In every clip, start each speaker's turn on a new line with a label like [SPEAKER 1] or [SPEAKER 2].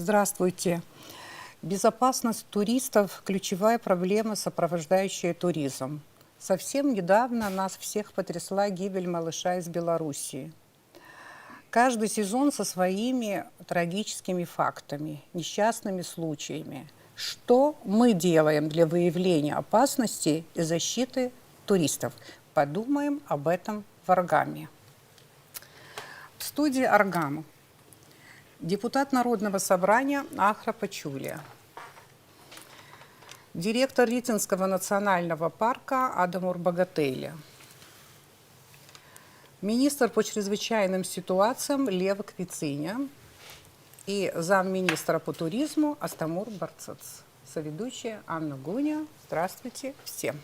[SPEAKER 1] Здравствуйте. Безопасность туристов – ключевая проблема, сопровождающая туризм. Совсем недавно нас всех потрясла гибель малыша из Белоруссии. Каждый сезон со своими трагическими фактами, несчастными случаями. Что мы делаем для выявления опасности и защиты туристов? Подумаем об этом в Аргаме. В студии Аргам депутат Народного собрания Ахра Пачулия, директор Ритинского национального парка Адамур Багателя, министр по чрезвычайным ситуациям Лева Квициня и замминистра по туризму Астамур Барцац. Соведущая Анна Гуня. Здравствуйте всем.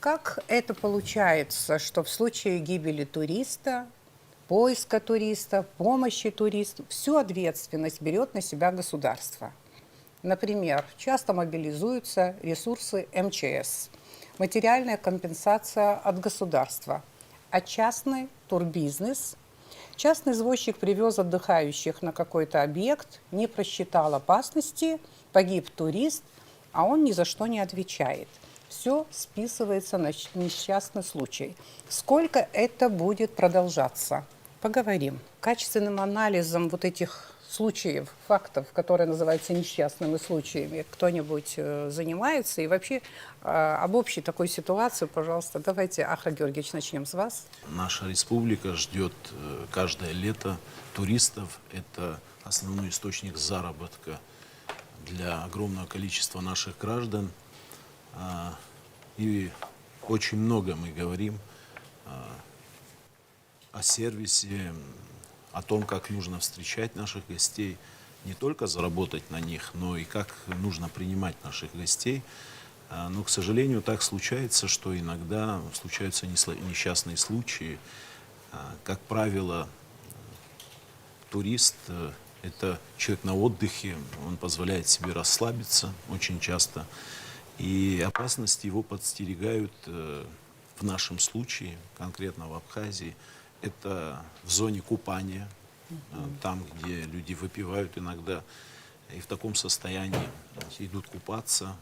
[SPEAKER 1] Как это получается, что в случае гибели туриста, поиска туриста, помощи туристу, всю ответственность берет на себя государство? Например, часто мобилизуются ресурсы МЧС, материальная компенсация от государства, а частный турбизнес, частный извозчик привез отдыхающих на какой-то объект, не просчитал опасности, погиб турист, а он ни за что не отвечает. Все списывается на несчастный случай. Сколько это будет продолжаться? Поговорим. Качественным анализом вот этих случаев, фактов, которые называются несчастными случаями, кто-нибудь занимается? И вообще об общей такой ситуации, пожалуйста, давайте, Ахра Георгиевич, начнем с вас.
[SPEAKER 2] Наша республика ждет каждое лето туристов. Это основной источник заработка для огромного количества наших граждан. И очень много мы говорим о сервисе, о том, как нужно встречать наших гостей, не только заработать на них, но и как нужно принимать наших гостей. Но, к сожалению, так случается, что иногда случаются несчастные случаи. Как правило, турист – это человек на отдыхе, он позволяет себе расслабиться очень часто. И опасности его подстерегают в нашем случае, конкретно в Абхазии, это в зоне купания, там, где люди выпивают иногда и в таком состоянии идут купаться.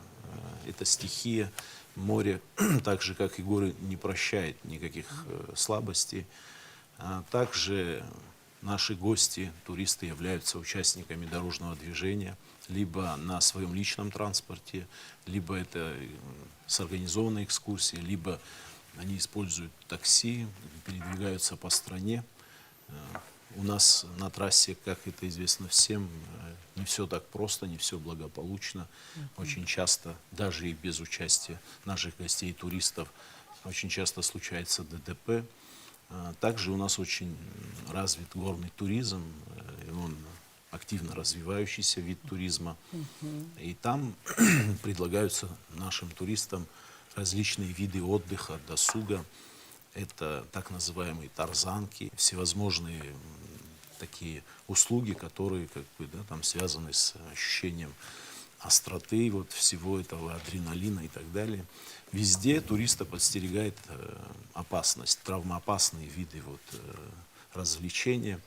[SPEAKER 2] Это стихия, море, так же, как и горы, не прощает никаких слабостей. Также наши гости, туристы, являются участниками дорожного движения, либо на своем личном транспорте, либо это с организованной экскурсией, либо они используют такси, передвигаются по стране. У нас на трассе, как это известно всем, не все так просто, не все благополучно. Очень часто, даже и без участия наших гостей и туристов, очень часто случается ДТП. Также у нас очень развит горный туризм, он активно развивающийся вид туризма. И там предлагаются нашим туристам различные виды отдыха, досуга. Это так называемые тарзанки, всевозможные такие услуги, которые там связаны с ощущением остроты вот всего этого адреналина и так далее. Везде туриста подстерегает опасность, травмоопасные виды развлечения.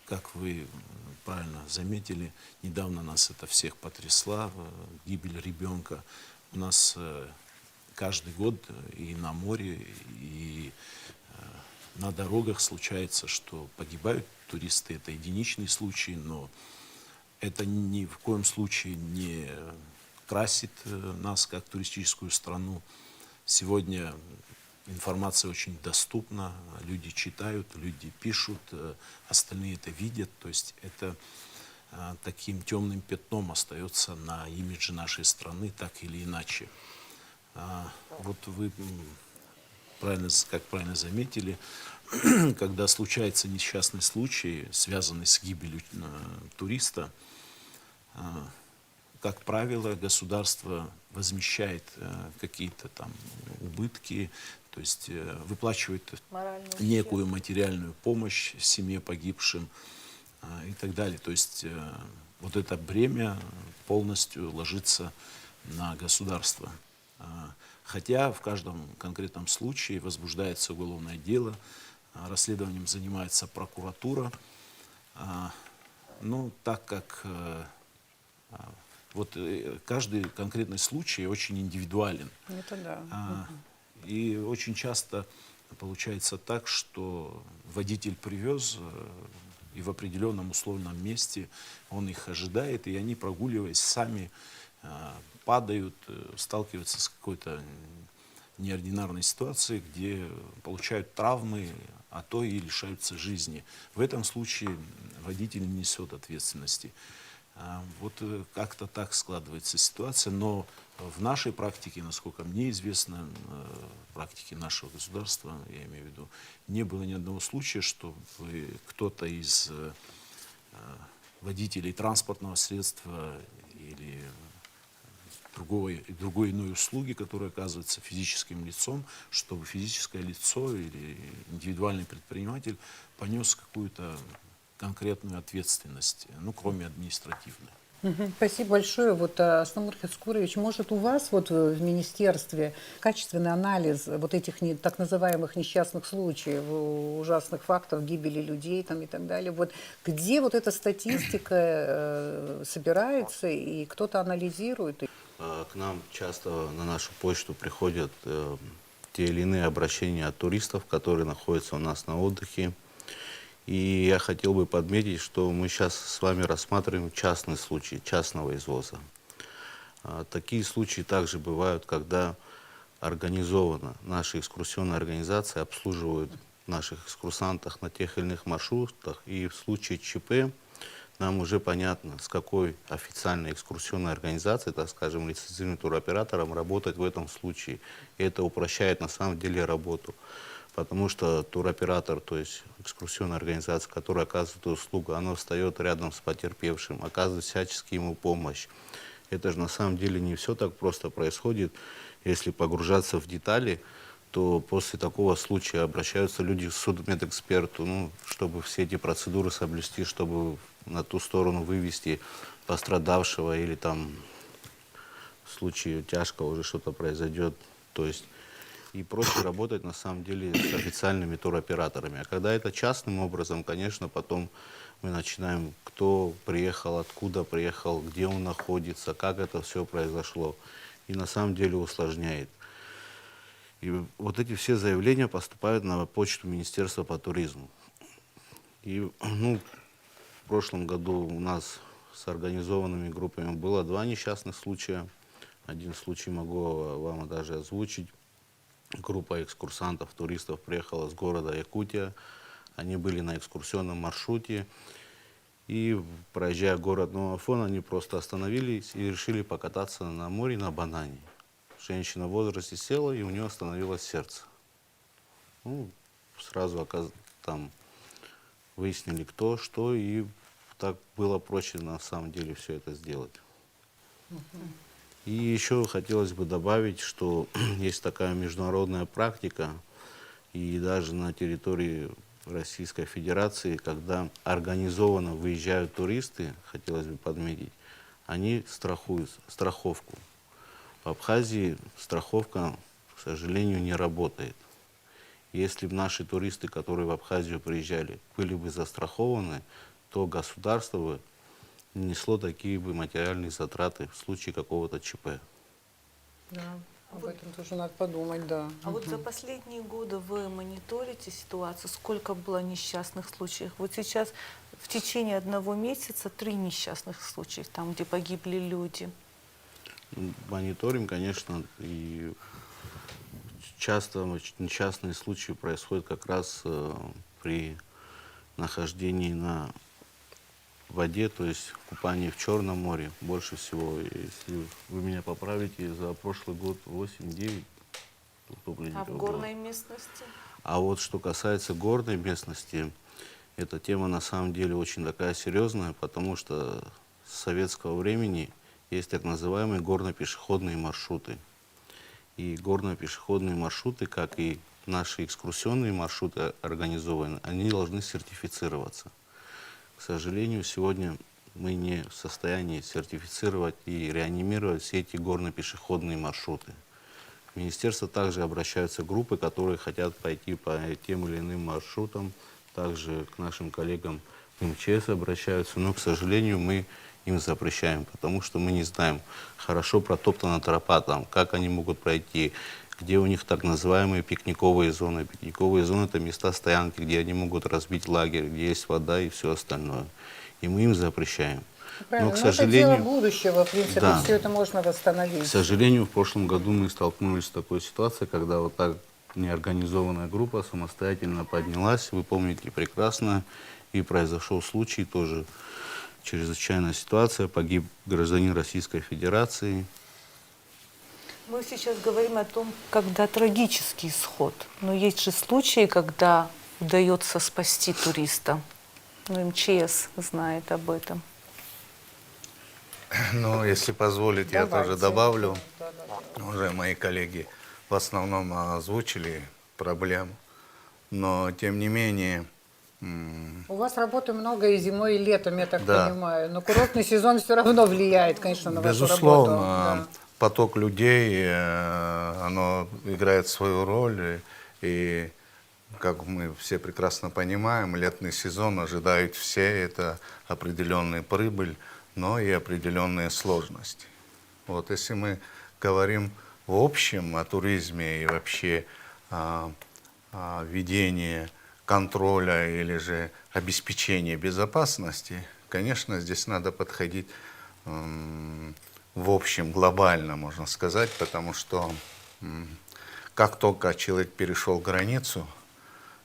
[SPEAKER 2] Как вы правильно заметили, недавно нас это всех потрясла, гибель ребенка. У нас каждый год и на море, и на дорогах случается, что погибают туристы. Это единичные случаи, но это ни в коем случае не красит нас как туристическую страну. Сегодня информация очень доступна, люди читают, люди пишут, остальные это видят. То есть это таким темным пятном остается на имидже нашей страны, так или иначе. Вот вы правильно заметили, когда случается несчастный случай, связанный с гибелью туриста, как правило, государство возмещает какие-то там убытки, то есть выплачивает некую материальную помощь семье погибшим и так далее. То есть вот это бремя полностью ложится на государство. Хотя в каждом конкретном случае возбуждается уголовное дело, расследованием занимается прокуратура. Ну, так как каждый конкретный случай очень индивидуален.
[SPEAKER 1] Это да.
[SPEAKER 2] А, И очень часто получается так, что водитель привез, и в определенном условном месте он их ожидает, и они, прогуливаясь, сами падают, сталкиваются с какой-то неординарной ситуацией, где получают травмы, а то и лишаются жизни. В этом случае водитель не несет ответственности. Как-то так складывается ситуация, но в нашей практике, насколько мне известно, в практике нашего государства, я имею в виду, не было ни одного случая, чтобы кто-то из водителей транспортного средства или другой иной услуги, которая оказывается физическим лицом, чтобы физическое лицо или индивидуальный предприниматель понес какую-то конкретную ответственность, ну, кроме административной.
[SPEAKER 1] Спасибо большое. Аслан Хискурович, может, у вас в министерстве качественный анализ вот этих так называемых несчастных случаев, ужасных фактов гибели людей там, и так далее? Где эта статистика собирается и кто-то анализирует?
[SPEAKER 3] К нам часто на нашу почту приходят те или иные обращения от туристов, которые находятся у нас на отдыхе. И я хотел бы подметить, что мы сейчас с вами рассматриваем частный случай, частного извоза. Такие случаи также бывают, когда организованно наши экскурсионные организации обслуживают наших экскурсантов на тех или иных маршрутах. И в случае ЧП нам уже понятно, с какой официальной экскурсионной организацией, так скажем, лицензированным туроператором работать в этом случае. И это упрощает на самом деле работу. Потому что туроператор, то есть экскурсионная организация, которая оказывает услугу, она встает рядом с потерпевшим, оказывает всячески ему помощь. Это же на самом деле не все так просто происходит. Если погружаться в детали, то после такого случая обращаются люди к судмедэксперту, чтобы все эти процедуры соблюсти, чтобы на ту сторону вывести пострадавшего или там в случае тяжкого уже что-то произойдет. То есть и проще работать на самом деле с официальными туроператорами. А когда это частным образом, конечно, потом мы начинаем, кто приехал, откуда приехал, где он находится, как это все произошло. И на самом деле усложняет. И вот эти все заявления поступают на почту Министерства по туризму. И в прошлом году у нас с организованными группами было 2 несчастных случая. Один случай могу вам даже озвучить. Группа экскурсантов, туристов приехала с города Якутия. Они были на экскурсионном маршруте. И, проезжая город Новый Афон, они просто остановились и решили покататься на море на банане. Женщина в возрасте села, и у нее остановилось сердце. Сразу там выяснили, кто, что, и так было проще на самом деле все это сделать. И еще хотелось бы добавить, что есть такая международная практика, и даже на территории Российской Федерации, когда организованно выезжают туристы, хотелось бы подметить, они страхуют страховку. В Абхазии страховка, к сожалению, не работает. Если бы наши туристы, которые в Абхазию приезжали, были бы застрахованы, то государство бы несло такие бы материальные затраты в случае какого-то ЧП.
[SPEAKER 1] Да, об этом тоже надо подумать, да.
[SPEAKER 4] За последние годы вы мониторите ситуацию? Сколько было несчастных случаев? Сейчас в течение 1 месяца 3 несчастных случаев, там, где погибли люди.
[SPEAKER 3] Мониторим, конечно, и часто несчастные случаи происходят как раз при нахождении на воде, то есть купании в Черном море. Больше всего, если вы меня поправите, за прошлый год 8-9 утопленников
[SPEAKER 4] А в горной местности?
[SPEAKER 3] А вот что касается горной местности, эта тема на самом деле очень такая серьезная, потому что с советского времени есть так называемые горно-пешеходные маршруты. И горно-пешеходные маршруты, как и наши экскурсионные маршруты организованы, они должны сертифицироваться. К сожалению, сегодня мы не в состоянии сертифицировать и реанимировать все эти горно-пешеходные маршруты. В министерство также обращаются группы, которые хотят пойти по тем или иным маршрутам, также к нашим коллегам в МЧС обращаются, но, к сожалению, мы им запрещаем, потому что мы не знаем, хорошо протоптана тропа там, как они могут пройти, где у них так называемые пикниковые зоны. Пикниковые зоны — это места стоянки, где они могут разбить лагерь, где есть вода и все остальное. И мы им запрещаем.
[SPEAKER 1] Правильно,
[SPEAKER 3] Но, к
[SPEAKER 1] но это
[SPEAKER 3] сожалению,
[SPEAKER 1] дело будущего, в принципе,
[SPEAKER 3] да.
[SPEAKER 1] все это можно восстановить.
[SPEAKER 3] К сожалению, в прошлом году мы столкнулись с такой ситуацией, когда вот так неорганизованная группа самостоятельно поднялась, вы помните прекрасно, и произошел случай тоже, чрезвычайная ситуация, погиб гражданин Российской Федерации.
[SPEAKER 4] Мы сейчас говорим о том, когда трагический исход. Но есть же случаи, когда удается спасти туриста. Но МЧС знает об этом.
[SPEAKER 5] Ну, если позволите, я тоже
[SPEAKER 1] Давайте.
[SPEAKER 5] добавлю.
[SPEAKER 1] Да-да-да.
[SPEAKER 5] Уже мои коллеги в основном озвучили проблему. Но, тем не менее,
[SPEAKER 1] У вас работы много и зимой, и летом, я так
[SPEAKER 5] Да.
[SPEAKER 1] понимаю. Но курортный сезон все равно влияет, конечно, на вашу работу.
[SPEAKER 5] безусловно,
[SPEAKER 1] Да.
[SPEAKER 5] поток людей, оно играет свою роль. И, как мы все прекрасно понимаем, летний сезон ожидают все, это определенная прибыль, но и определенные сложности. Вот если мы говорим в общем о туризме и вообще о ведении контроля или же обеспечения безопасности, конечно, здесь надо подходить в общем, глобально, можно сказать, потому что как только человек перешел границу,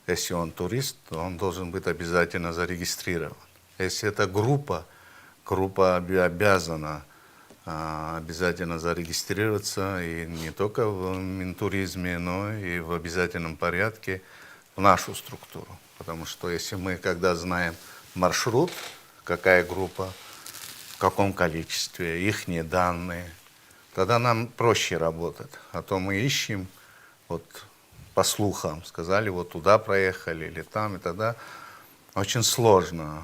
[SPEAKER 5] если он турист, то он должен быть обязательно зарегистрирован. Если это группа обязана обязательно зарегистрироваться, и не только в Минтуризме, но и в обязательном порядке в нашу структуру. Потому что если мы, когда знаем маршрут, какая группа, в каком количестве, ихние данные, тогда нам проще работать. А то мы ищем, вот по слухам сказали, вот туда проехали или там, и тогда очень сложно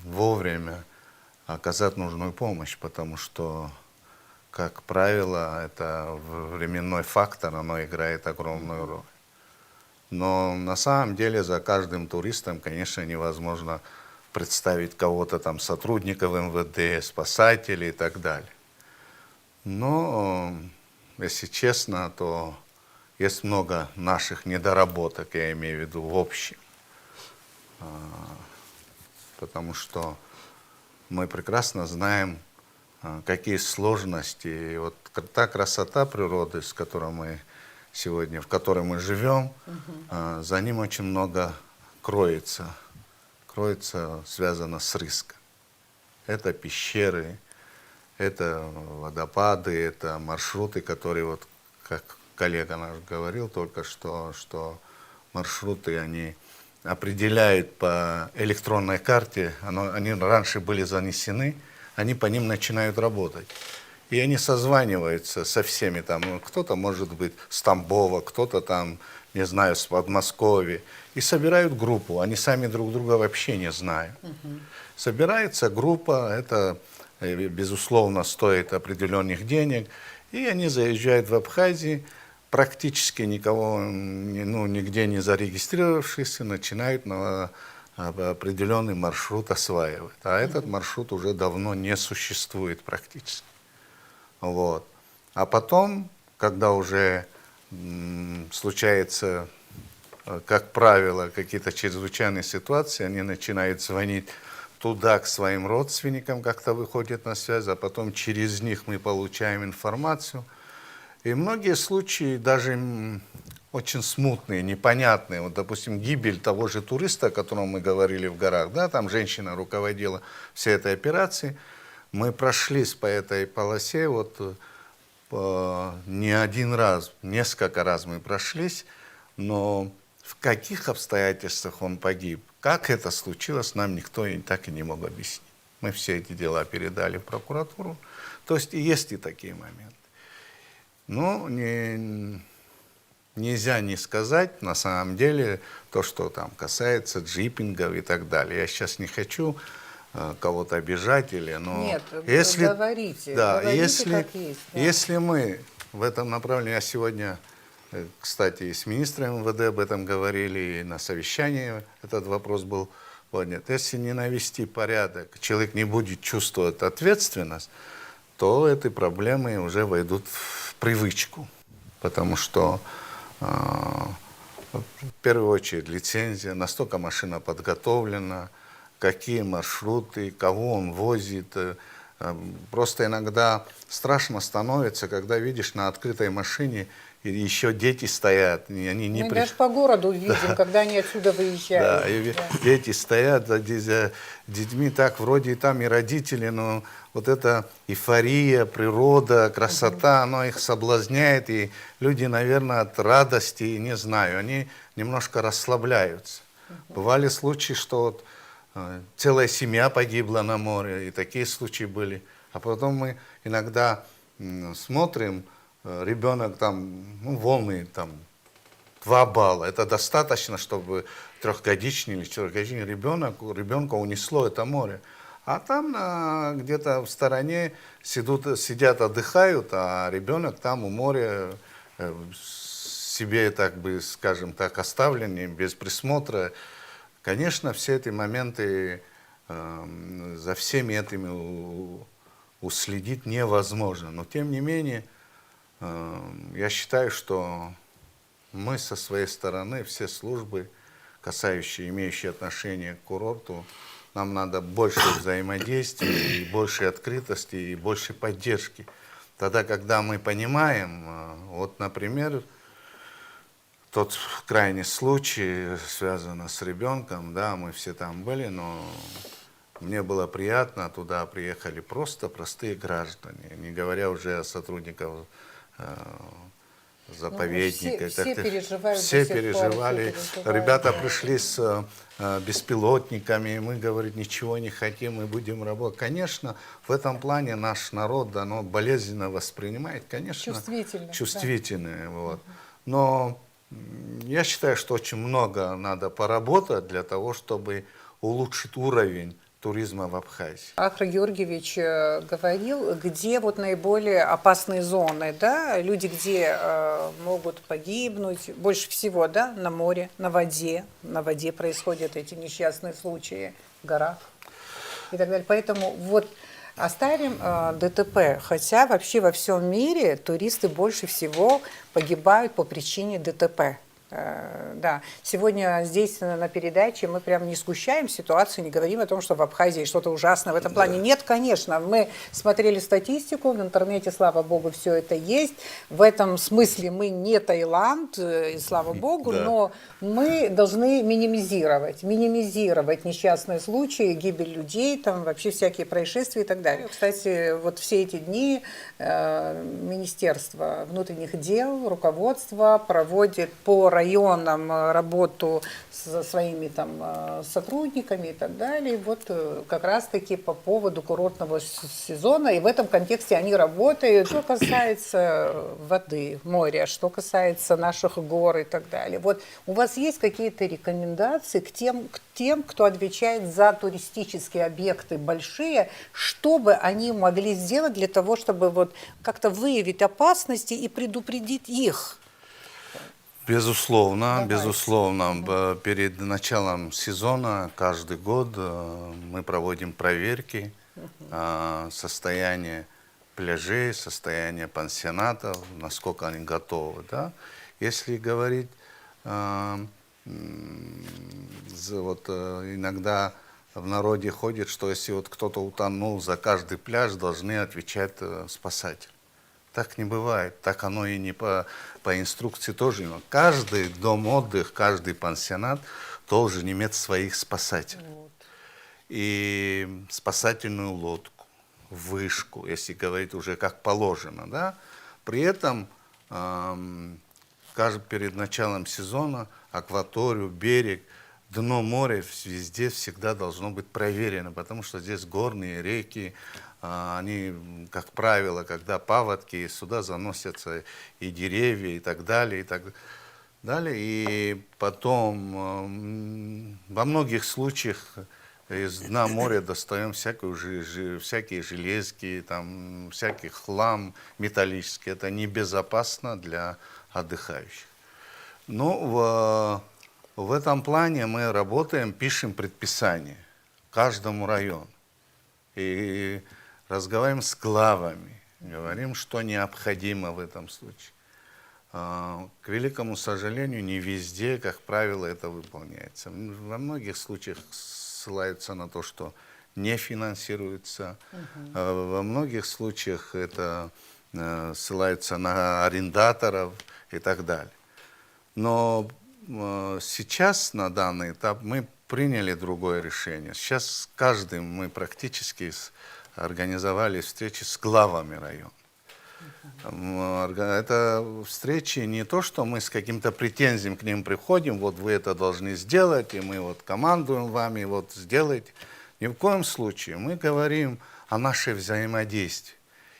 [SPEAKER 5] вовремя оказать нужную помощь, потому что, как правило, это временной фактор, оно играет огромную роль. Но на самом деле за каждым туристом, конечно, невозможно представить кого-то там, сотрудников МВД, спасателей и так далее. Но, если честно, то есть много наших недоработок, я имею в виду в общем. Потому что мы прекрасно знаем, какие сложности. И вот та красота природы, с которой мы сегодня, в которой мы живем, за ним очень много кроется, связано с риском. Это пещеры, это водопады, это маршруты, которые, вот, как коллега наш говорил только что маршруты, они определяют по электронной карте, они раньше были занесены, они по ним начинают работать. И они созваниваются со всеми там, кто-то может быть с Тамбова, кто-то там, не знаю, с Подмосковья, и собирают группу, они сами друг друга вообще не знают. Собирается группа, это, безусловно, стоит определенных денег, и они заезжают в Абхазию, практически никого, нигде не зарегистрировавшись, начинают на определенный маршрут осваивать. А этот маршрут уже давно не существует практически. Вот. А потом, когда уже случается, как правило, какие-то чрезвычайные ситуации, они начинают звонить туда к своим родственникам, как-то выходят на связь, а потом через них мы получаем информацию. И многие случаи даже очень смутные, непонятные. Вот, допустим, гибель того же туриста, о котором мы говорили в горах, да, там женщина руководила всей этой операцией. Мы прошлись по этой полосе, вот не один раз, несколько раз мы прошлись, но в каких обстоятельствах он погиб, как это случилось, нам никто так и не мог объяснить. Мы все эти дела передали в прокуратуру. То есть и есть и такие моменты. Но нельзя не сказать, на самом деле, то, что там касается джипингов и так далее. Я сейчас не хочу кого-то обижать, но
[SPEAKER 1] Нет,
[SPEAKER 5] если,
[SPEAKER 1] говорите,
[SPEAKER 5] да,
[SPEAKER 1] говорите, как есть. Да.
[SPEAKER 5] если мы в этом направлении, я сегодня, кстати, и с министром МВД об этом говорили, и на совещании этот вопрос был Вот нет. Если не навести порядок, человек не будет чувствовать ответственность, то эти проблемы уже войдут в привычку. Потому что в первую очередь лицензия, настолько машина подготовлена, какие маршруты, кого он возит. Просто иногда страшно становится, когда видишь на открытой машине, и еще дети стоят. И они не
[SPEAKER 1] Мы
[SPEAKER 5] при-
[SPEAKER 1] даже по городу видим, когда они отсюда выезжают.
[SPEAKER 5] Да, и
[SPEAKER 1] Да.
[SPEAKER 5] дети стоят за детьми, так вроде и там и родители, но вот эта эйфория, природа, красота, оно их соблазняет, и люди, наверное, от радости, не знаю, они немножко расслабляются. Бывали случаи, что вот, целая семья погибла на море, и такие случаи были. А потом мы иногда смотрим, ребенок там, ну, волны там 2 балла. Это достаточно, чтобы трехгодичный или четырехгодичный ребенка унесло это море. А там где-то в стороне сидят, отдыхают, а ребенок там у моря себе, так бы, скажем так, оставлен, без присмотра. Конечно, все эти моменты, за всеми этими уследить невозможно. Но тем не менее, я считаю, что мы со своей стороны, все службы, имеющие отношение к курорту, нам надо больше взаимодействия, и больше открытости, и больше поддержки. Тогда, когда мы понимаем, вот, например, тот крайний случай, связанный с ребенком, да, мы все там были, но мне было приятно, туда приехали просто простые граждане, не говоря уже о сотрудниках заповедника.
[SPEAKER 1] Все переживают.
[SPEAKER 5] Все
[SPEAKER 1] до сих пор,
[SPEAKER 5] переживали.
[SPEAKER 1] все переживают.
[SPEAKER 5] Ребята пришли с беспилотниками, и мы говорим, ничего не хотим, мы будем работать. Конечно, в этом плане наш народ, оно болезненно воспринимает, конечно.
[SPEAKER 1] Чувствительно, да.
[SPEAKER 5] Чувствительное, вот. Но я считаю, что очень много надо поработать для того, чтобы улучшить уровень туризма в Абхазии.
[SPEAKER 1] Ахра Георгиевич говорил, где вот наиболее опасные зоны, да, люди где могут погибнуть, больше всего, да, на море, на воде происходят эти несчастные случаи, в горах и так далее. Поэтому вот оставим ДТП, хотя вообще во всем мире туристы больше всего погибают по причине ДТП. Да, сегодня здесь на передаче мы прям не сгущаем ситуацию, не говорим о том, что в Абхазии что-то ужасное в этом плане. Нет, конечно, мы смотрели статистику, в интернете, слава богу, все это есть. В этом смысле мы не Таиланд, и слава богу,
[SPEAKER 5] Да.
[SPEAKER 1] но мы должны минимизировать несчастные случаи, гибель людей, там вообще всякие происшествия и так далее. Кстати, вот все эти дни Министерство внутренних дел, руководство проводит по районам работу со своими там сотрудниками и так далее. Вот как раз-таки по поводу курортного сезона, и в этом контексте они работают. Что касается воды, моря, что касается наших гор и так далее. Вот у вас есть какие-то рекомендации к тем, кто отвечает за туристические объекты большие, что бы они могли сделать для того, чтобы вот как-то выявить опасности и предупредить их?
[SPEAKER 5] Безусловно,
[SPEAKER 1] Давайте.
[SPEAKER 5] безусловно. Перед началом сезона каждый год мы проводим проверки состояния пляжей, состояния пансионатов, насколько они готовы. Да? Если говорить, вот иногда в народе ходит, что если вот кто-то утонул, за каждый пляж должны отвечать спасатели. Так не бывает, так оно и не по инструкции тоже. Но каждый дом отдыха, каждый пансионат должен иметь своих спасателей.
[SPEAKER 1] Вот.
[SPEAKER 5] И спасательную лодку, вышку, если говорить уже как положено. Да? При этом перед началом сезона акваторию, берег, дно моря везде всегда должно быть проверено, потому что здесь горные реки, они, как правило, когда паводки, сюда заносятся и деревья, и так далее, и так далее. И потом во многих случаях из дна моря достаем всякие железки, там, всякий хлам металлический. Это небезопасно для отдыхающих. Но в этом плане мы работаем, пишем предписания каждому району. И разговариваем с главами, говорим, что необходимо в этом случае. К великому сожалению, не везде, как правило, это выполняется. Во многих случаях ссылаются на то, что не финансируется. Во многих случаях это ссылаются на арендаторов и так далее. Но сейчас, на данный этап, мы приняли другое решение. Сейчас с каждым мы практически организовали встречи с главами района. Это встречи не то, что мы с каким-то претензией к ним приходим, вот вы это должны сделать, и мы вот командуем вами, вот сделайте. Ни в коем случае. Мы говорим о нашей взаимодействии.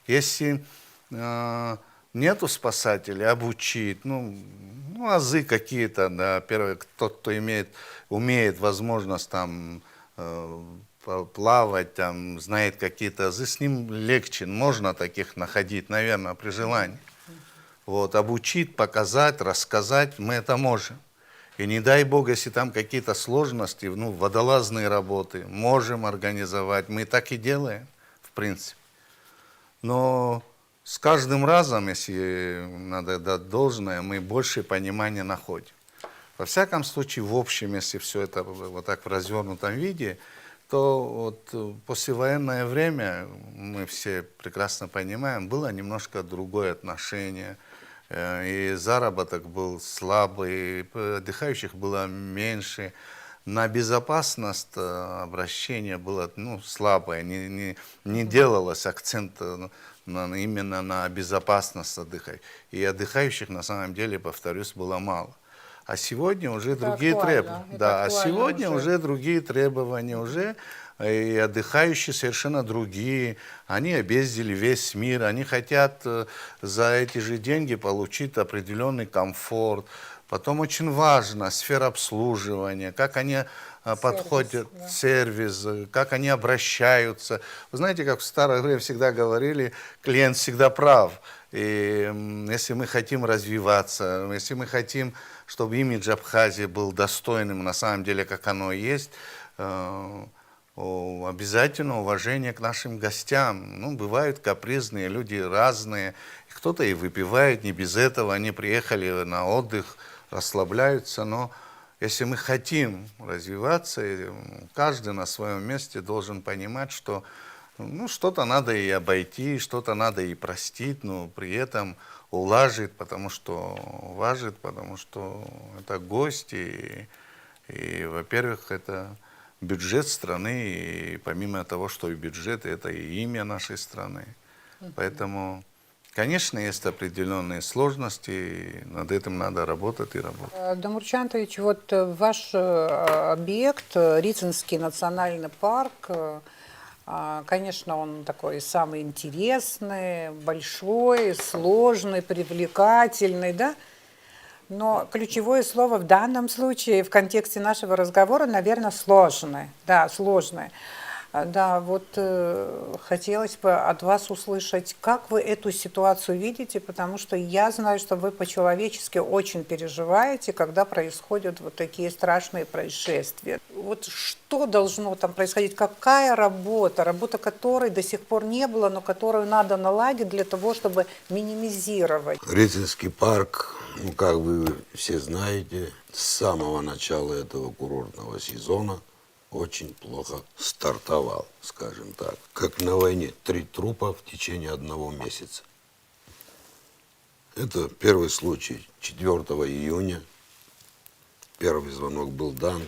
[SPEAKER 5] Если нету спасателей, обучить, азы какие-то, да, первый, тот, кто умеет возможность там плавать, там, знает какие-то азы, с ним легче, можно таких находить, наверное, при желании. Вот, обучить, показать, рассказать, мы это можем. И не дай бог, если там какие-то сложности, водолазные работы, можем организовать, мы так и делаем, в принципе. Но с каждым разом, если надо дать должное, мы больше понимания находим. Во всяком случае, в общем, если все это вот так в развернутом виде, то вот послевоенное время, мы все прекрасно понимаем, было немножко другое отношение, и заработок был слабый, отдыхающих было меньше, на безопасность обращение было слабое, не делалось акцент именно на безопасность отдыхающих. И отдыхающих, на самом деле, повторюсь, было мало. А сегодня уже другие требования. Да, а сегодня уже другие требования, уже и отдыхающие совершенно другие. Они объездили весь мир, они хотят за эти же деньги получить определенный комфорт. Потом очень важно сфера обслуживания, как они подходят, сервис, как они обращаются. Вы знаете, как в старое время всегда говорили, клиент всегда прав. И если мы хотим развиваться, если мы хотим, чтобы имидж Абхазии был достойным, на самом деле, как оно и есть, обязательно уважение к нашим гостям. Бывают капризные люди, разные. Кто-то и выпивает, не без этого. Они приехали на отдых, расслабляются. Но если мы хотим развиваться, каждый на своем месте должен понимать, что что-то надо и обойти, что-то надо и простить, но при этом уважить, потому что это гости, и во-первых, это бюджет страны, и помимо того, что и бюджет, это и имя нашей страны. Поэтому, конечно, есть определенные сложности, и над этим надо работать и работать.
[SPEAKER 1] Дамурчан Антонович, вот ваш объект, Рицинский национальный парк, конечно, он такой самый интересный, большой, сложный, привлекательный, да? Но ключевое слово в данном случае, в контексте нашего разговора, наверное, сложное. Да, сложное. Да, вот хотелось бы от вас услышать, как вы эту ситуацию видите, потому что я знаю, что вы по-человечески очень переживаете, когда происходят вот такие страшные происшествия. Вот что должно там происходить, какая работа которой до сих пор не было, но которую надо наладить для того, чтобы минимизировать?
[SPEAKER 6] Рицинский парк, как вы все знаете, с самого начала этого курортного сезона очень плохо стартовал, скажем так. Как на войне, 3 трупа в течение 1 месяца. Это первый случай 4 июня. Первый звонок был дан.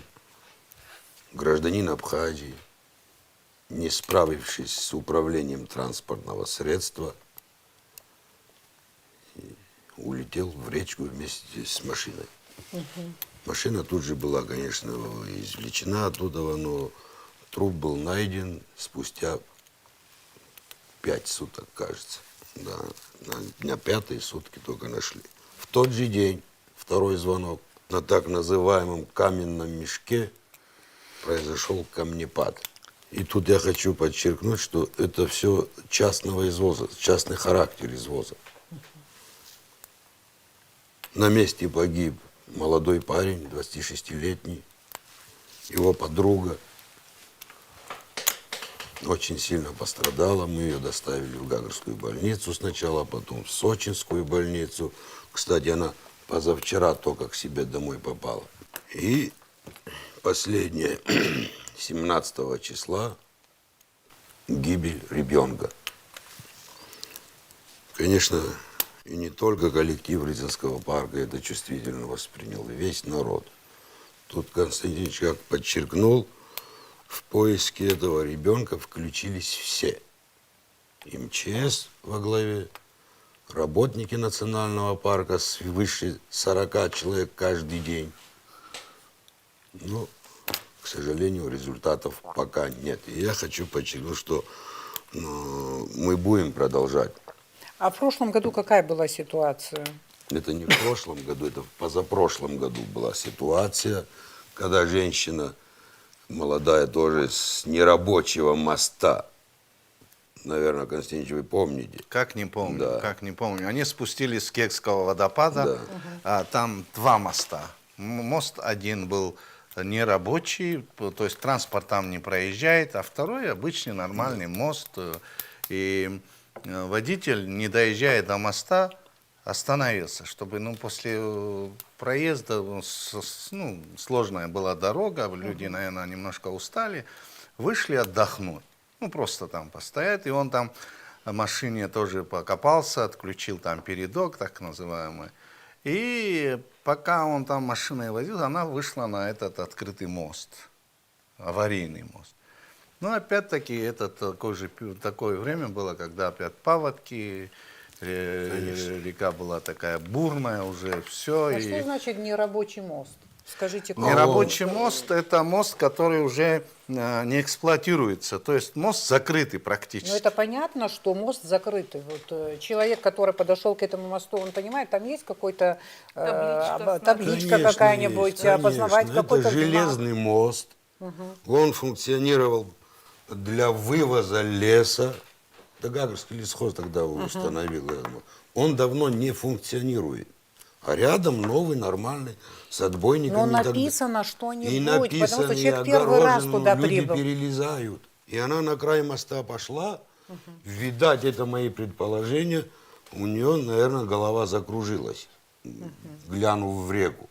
[SPEAKER 6] Гражданин Абхазии, не справившись с управлением транспортного средства, улетел в речку вместе с машиной. Машина тут же была, конечно, извлечена оттуда, но труп был найден спустя 5 суток, кажется. Да, на 5-е сутки только нашли. В тот же день, 2-й звонок, на так называемом каменном мешке произошел камнепад. И тут я хочу подчеркнуть, что это все частного извоза, частный характер извоза. На месте погиб молодой парень, 26-летний, его подруга очень сильно пострадала. Мы ее доставили в Гагарскую больницу сначала, потом в Сочинскую больницу. Кстати, она позавчера только к себе домой попала. И последнее, 17 числа, гибель ребенка. Конечно, и не только коллектив Рязанского парка это чувствительно воспринял, и весь народ. Тут Константин как подчеркнул, в поиске этого ребенка включились все. И МЧС во главе, работники национального парка, свыше 40 человек каждый день. Но, к сожалению, результатов пока нет. И я хочу подчеркнуть, что мы будем продолжать.
[SPEAKER 1] А в прошлом году какая была ситуация?
[SPEAKER 6] Это не в прошлом году, это в позапрошлом году была ситуация, когда женщина молодая тоже с нерабочего моста, наверное, Константинович, вы помните?
[SPEAKER 5] Как не помню,
[SPEAKER 6] Да.
[SPEAKER 5] как не помню. Они спустились с Кекского водопада,
[SPEAKER 6] Да.
[SPEAKER 5] там два моста. Мост один был нерабочий, то есть транспорт там не проезжает, а второй обычный нормальный мост. И водитель, не доезжая до моста, остановился, чтобы после проезда, сложная была дорога, люди, наверное, немножко устали, вышли отдохнуть. Просто там постоять, и он там в машине тоже покопался, отключил там передок, так называемый. И пока он там машиной возил, она вышла на этот открытый мост, аварийный мост. Опять-таки, это такое время было, когда опять паводки, река была такая бурная уже, все.
[SPEAKER 1] А что значит нерабочий мост? Скажите, как?
[SPEAKER 5] Нерабочий мост – это мост, который уже не эксплуатируется, то есть мост закрытый практически.
[SPEAKER 1] Ну, это понятно, что мост закрытый. Вот человек, который подошел к этому мосту, он понимает, там есть какой-то табличка
[SPEAKER 6] Конечно,
[SPEAKER 1] какая-нибудь,
[SPEAKER 6] есть,
[SPEAKER 1] опознавать
[SPEAKER 6] конечно.
[SPEAKER 1] какой-то
[SPEAKER 6] Это железный мост. Он функционировал для вывоза леса. Да, Гагарский лесхоз тогда установил это. Он давно не функционирует. А рядом новый, нормальный, с отбойниками.
[SPEAKER 1] Но
[SPEAKER 6] и так далее.
[SPEAKER 1] написано
[SPEAKER 6] И
[SPEAKER 1] что-нибудь,
[SPEAKER 6] написано,
[SPEAKER 1] потому что
[SPEAKER 6] и
[SPEAKER 1] человек первый раз
[SPEAKER 6] огорожено,
[SPEAKER 1] туда
[SPEAKER 6] люди
[SPEAKER 1] прибыл.
[SPEAKER 6] перелезают. И она на край моста пошла. Видать, это мои предположения. У нее, наверное, голова закружилась, глянув в реку.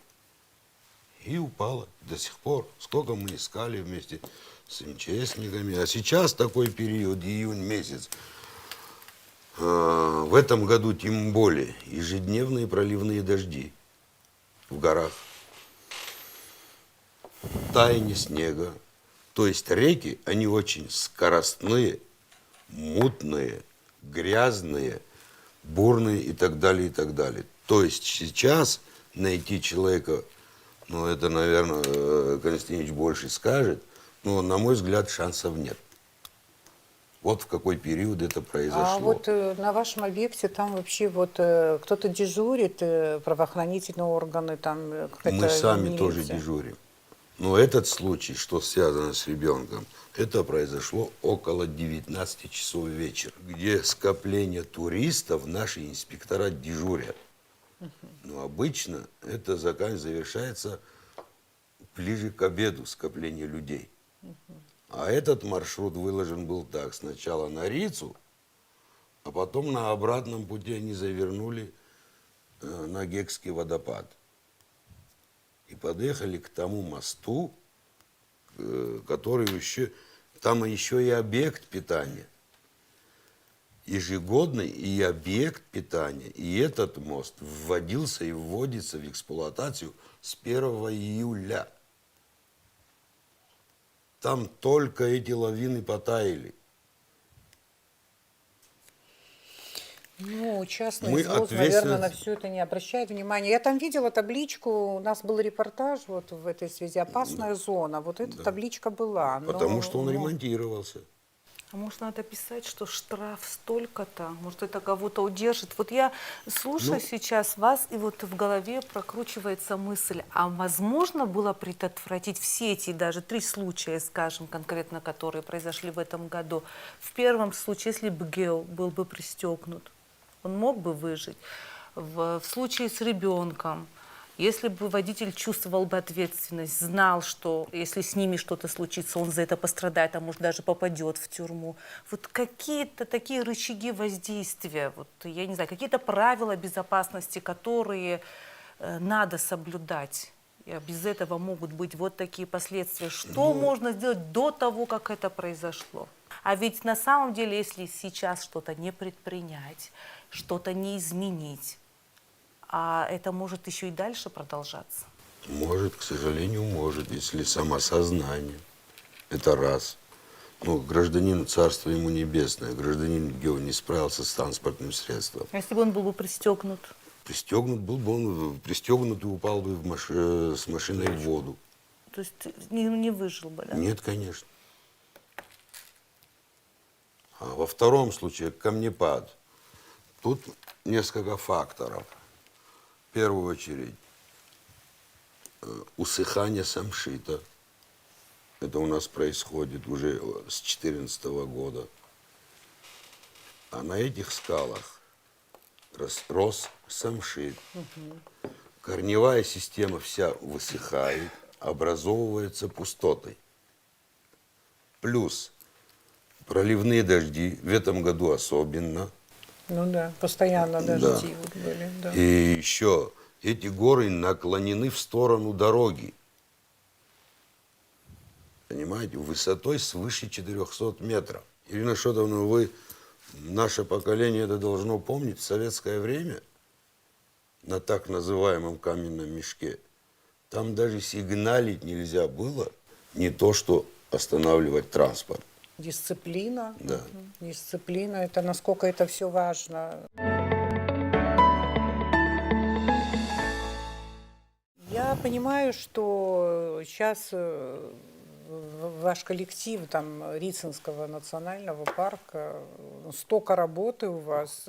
[SPEAKER 6] И упала до сих пор. Сколько мы искали вместе с МЧСниками. А сейчас такой период, июнь месяц. В этом году тем более ежедневные проливные дожди в горах. Таяние снега. То есть реки, они очень скоростные, мутные, грязные, бурные и так далее, и так далее. То есть сейчас найти человека, это, наверное, Константинович больше скажет, но, на мой взгляд, шансов нет. Вот в какой период это произошло.
[SPEAKER 1] А вот на вашем объекте там вообще кто-то дежурит, правоохранительные органы, там какая-то
[SPEAKER 6] Мы сами
[SPEAKER 1] милиция?
[SPEAKER 6] тоже дежурим. Но этот случай, что связано с ребенком, это произошло около 19 часов вечера, где скопление туристов наши инспектора дежурят. Но обычно это завершается ближе к обеду, скопление людей. А этот маршрут выложен был так. Сначала на Рицу, а потом на обратном пути они завернули на Гекский водопад. И подъехали к тому мосту, который еще... Там еще и объект питания. Ежегодный и объект питания. И этот мост вводился и вводится в эксплуатацию с 1 июля. Там только эти лавины потаяли.
[SPEAKER 1] Частный
[SPEAKER 6] Мы
[SPEAKER 1] извоз,
[SPEAKER 6] ответственны-
[SPEAKER 1] наверное, на все это не обращает внимания. Я там видела табличку, у нас был репортаж в этой связи, опасная зона. Вот эта табличка была.
[SPEAKER 6] Потому что он ремонтировался.
[SPEAKER 4] А может, надо писать, что штраф столько-то? Может, это кого-то удержит? Вот я слушаю сейчас вас, и вот в голове прокручивается мысль, а возможно было предотвратить все эти даже 3 случая, скажем, конкретно, которые произошли в этом году? В первом случае, если бы Гео был бы пристегнут, он мог бы выжить. В случае с ребенком, Если бы водитель чувствовал бы ответственность, знал, что если с ними что-то случится, он за это пострадает, а может даже попадет в тюрьму. Вот какие-то такие рычаги воздействия, вот, я не знаю, какие-то правила безопасности, которые надо соблюдать. И без этого могут быть вот такие последствия. Что можно сделать до того, как это произошло? А ведь на самом деле, если сейчас что-то не предпринять, что-то не изменить, а это может еще и дальше продолжаться.
[SPEAKER 6] Может, к сожалению, может, если самосознание. Это раз. Ну, гражданин, царство ему небесное, гражданин, где он не справился с транспортным средством.
[SPEAKER 4] А если бы он был бы пристегнут?
[SPEAKER 6] Пристегнут был бы он, пристегнут и упал бы с машиной в воду.
[SPEAKER 4] То есть не выжил бы, да?
[SPEAKER 6] Нет, конечно. А во втором случае камнепад. Тут несколько факторов. В первую очередь, усыхание самшита. Это у нас происходит уже с 2014 года. А на этих скалах рос самшит. Корневая система вся высыхает, образовывается пустотой. Плюс проливные дожди, в этом году особенно.
[SPEAKER 1] Ну да, постоянно
[SPEAKER 6] Да.
[SPEAKER 1] дожди вот были. Да.
[SPEAKER 6] И еще эти горы наклонены в сторону дороги. Понимаете, высотой свыше 400 метров. Ирина Шотовна, вы, наше поколение это должно помнить, в советское время на так называемом каменном мешке там даже сигналить нельзя было, не то что останавливать транспорт.
[SPEAKER 1] Дисциплина.
[SPEAKER 6] Да.
[SPEAKER 1] Дисциплина, это насколько это все важно. Я понимаю, что сейчас ваш коллектив там Рицинского национального парка, столько работы у вас,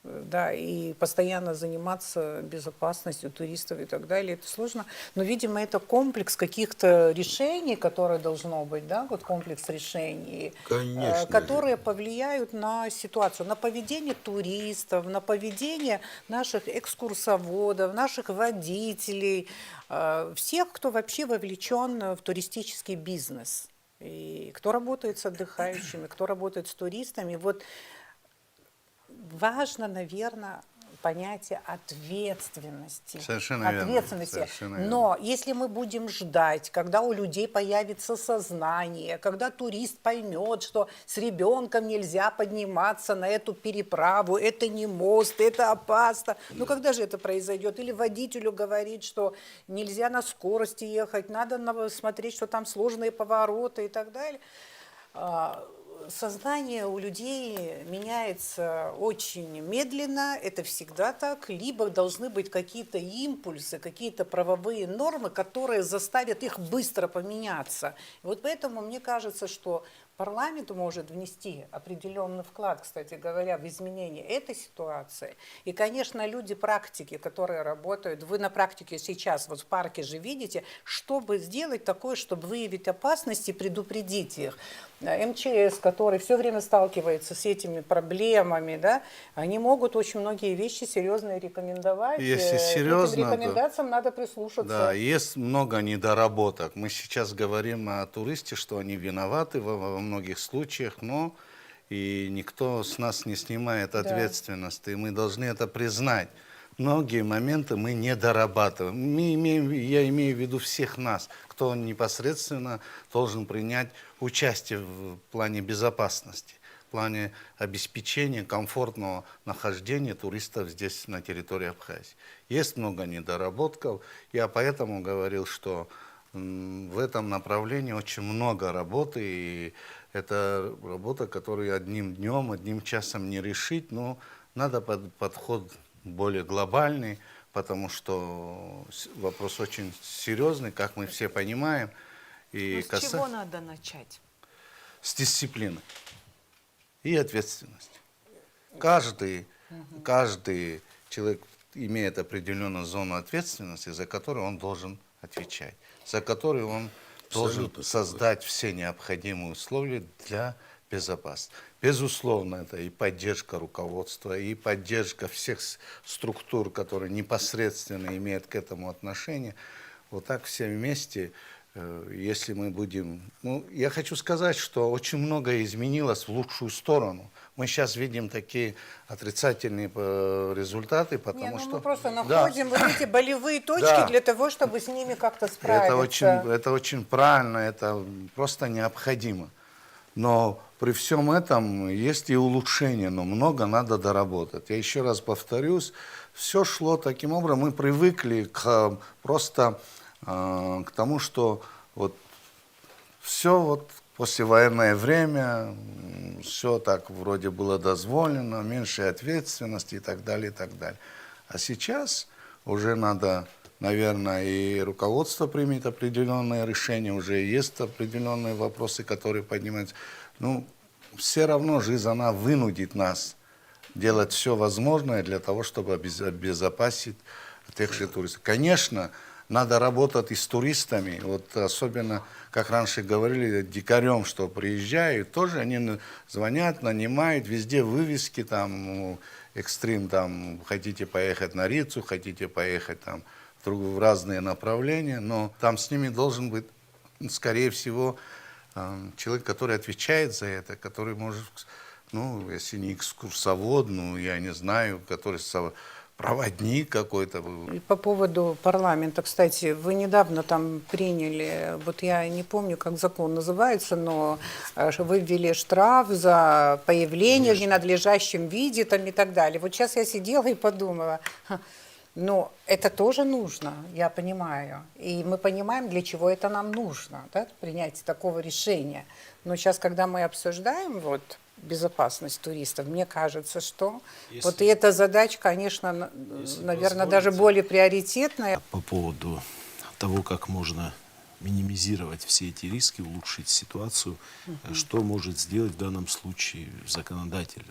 [SPEAKER 1] да, и постоянно заниматься безопасностью туристов и так далее, это сложно. Но, видимо, это комплекс каких-то решений, которые должно быть, да, вот комплекс решений,
[SPEAKER 6] Конечно.
[SPEAKER 1] которые повлияют на ситуацию, на поведение туристов, на поведение наших экскурсоводов, наших водителей, всех, кто вообще вовлечен в туристический бизнес. И кто работает с отдыхающими, кто работает с туристами. Вот важно, наверное, понятие ответственности.
[SPEAKER 5] Совершенно верно,
[SPEAKER 1] Ответственности.
[SPEAKER 5] совершенно верно.
[SPEAKER 1] Но если мы будем ждать, когда у людей появится сознание, когда турист поймет, что с ребенком нельзя подниматься на эту переправу, это не мост, это опасно. Ну когда же это произойдет? Или водителю говорить, что нельзя на скорости ехать, надо смотреть, что там сложные повороты и так далее. Сознание у людей меняется очень медленно, это всегда так, либо должны быть какие-то импульсы, какие-то правовые нормы, которые заставят их быстро поменяться. И вот поэтому мне кажется, что парламент может внести определенный вклад, кстати говоря, в изменение этой ситуации. И, конечно, люди-практики, которые работают, вы на практике сейчас вот в парке же видите, чтобы сделать такое, чтобы выявить опасности, предупредить их. МЧС, который все время сталкивается с этими проблемами, да, они могут очень многие вещи серьезные рекомендовать.
[SPEAKER 5] Если
[SPEAKER 1] К
[SPEAKER 5] серьезно,
[SPEAKER 1] этим рекомендациям надо прислушаться.
[SPEAKER 5] Да, есть много недоработок. Мы сейчас говорим о туристе, что они виноваты во многих случаях, но и никто с нас не снимает ответственности, и мы должны это признать. Многие моменты мы не дорабатываем. Я имею в виду всех нас, кто непосредственно должен принять участие в плане безопасности, в плане обеспечения комфортного нахождения туристов здесь, на территории Абхазии. Есть много недоработков. Я поэтому говорил, что в этом направлении очень много работы, и это работа, которую одним днем, одним часом не решить, но надо подход более глобальный, потому что вопрос очень серьезный, как мы все понимаем. И
[SPEAKER 4] Но с чего надо начать?
[SPEAKER 5] С дисциплины и ответственности. Каждый человек имеет определенную зону ответственности, за которую он должен отвечать, за которую он должен
[SPEAKER 6] Абсолютно
[SPEAKER 5] создать все необходимые условия для безопасность. Безусловно, это и поддержка руководства, и поддержка всех структур, которые непосредственно имеют к этому отношение. Вот так все вместе, если мы будем... Ну, я хочу сказать, что очень многое изменилось в лучшую сторону. Мы сейчас видим такие отрицательные результаты, потому
[SPEAKER 1] Не, ну
[SPEAKER 5] что...
[SPEAKER 1] мы просто
[SPEAKER 5] Да.
[SPEAKER 1] находим вот эти болевые точки
[SPEAKER 5] Да.
[SPEAKER 1] для того, чтобы с ними как-то справиться.
[SPEAKER 5] Это очень правильно, это просто необходимо. Но при всем этом есть и улучшения, но много надо доработать. Я еще раз повторюсь, все шло таким образом, мы привыкли к просто к тому, что вот все вот послевоенное время, все так вроде было дозволено, меньше ответственности и так далее, и так далее. А сейчас уже надо, наверное, и руководство примет определенные решения, уже есть определенные вопросы, которые поднимаются. Ну, все равно жизнь, она вынудит нас делать все возможное для того, чтобы обезопасить тех же туристов. Конечно, надо работать и с туристами, вот особенно, как раньше говорили, дикарем, что приезжают, тоже они звонят, нанимают, везде вывески, там, экстрим, там, хотите поехать на Рицу, хотите поехать там в разные направления, но там с ними должен быть, скорее всего, человек, который отвечает за это, который может, ну, если не экскурсовод, ну, я не знаю, который проводник какой-то.
[SPEAKER 1] И по поводу парламента, кстати, вы недавно там приняли, вот я не помню, как закон называется, но вы ввели штраф за появление в ненадлежащем виде там, и так далее. Вот сейчас я сидела и подумала, но это тоже нужно, я понимаю. И мы понимаем, для чего это нам нужно, да, принятие такого решения. Но сейчас, когда мы обсуждаем вот, безопасность туристов, мне кажется, что вот и эта задача, конечно, наверное, даже более приоритетная.
[SPEAKER 2] По поводу того, как можно минимизировать все эти риски, улучшить ситуацию, что может сделать в данном случае законодатель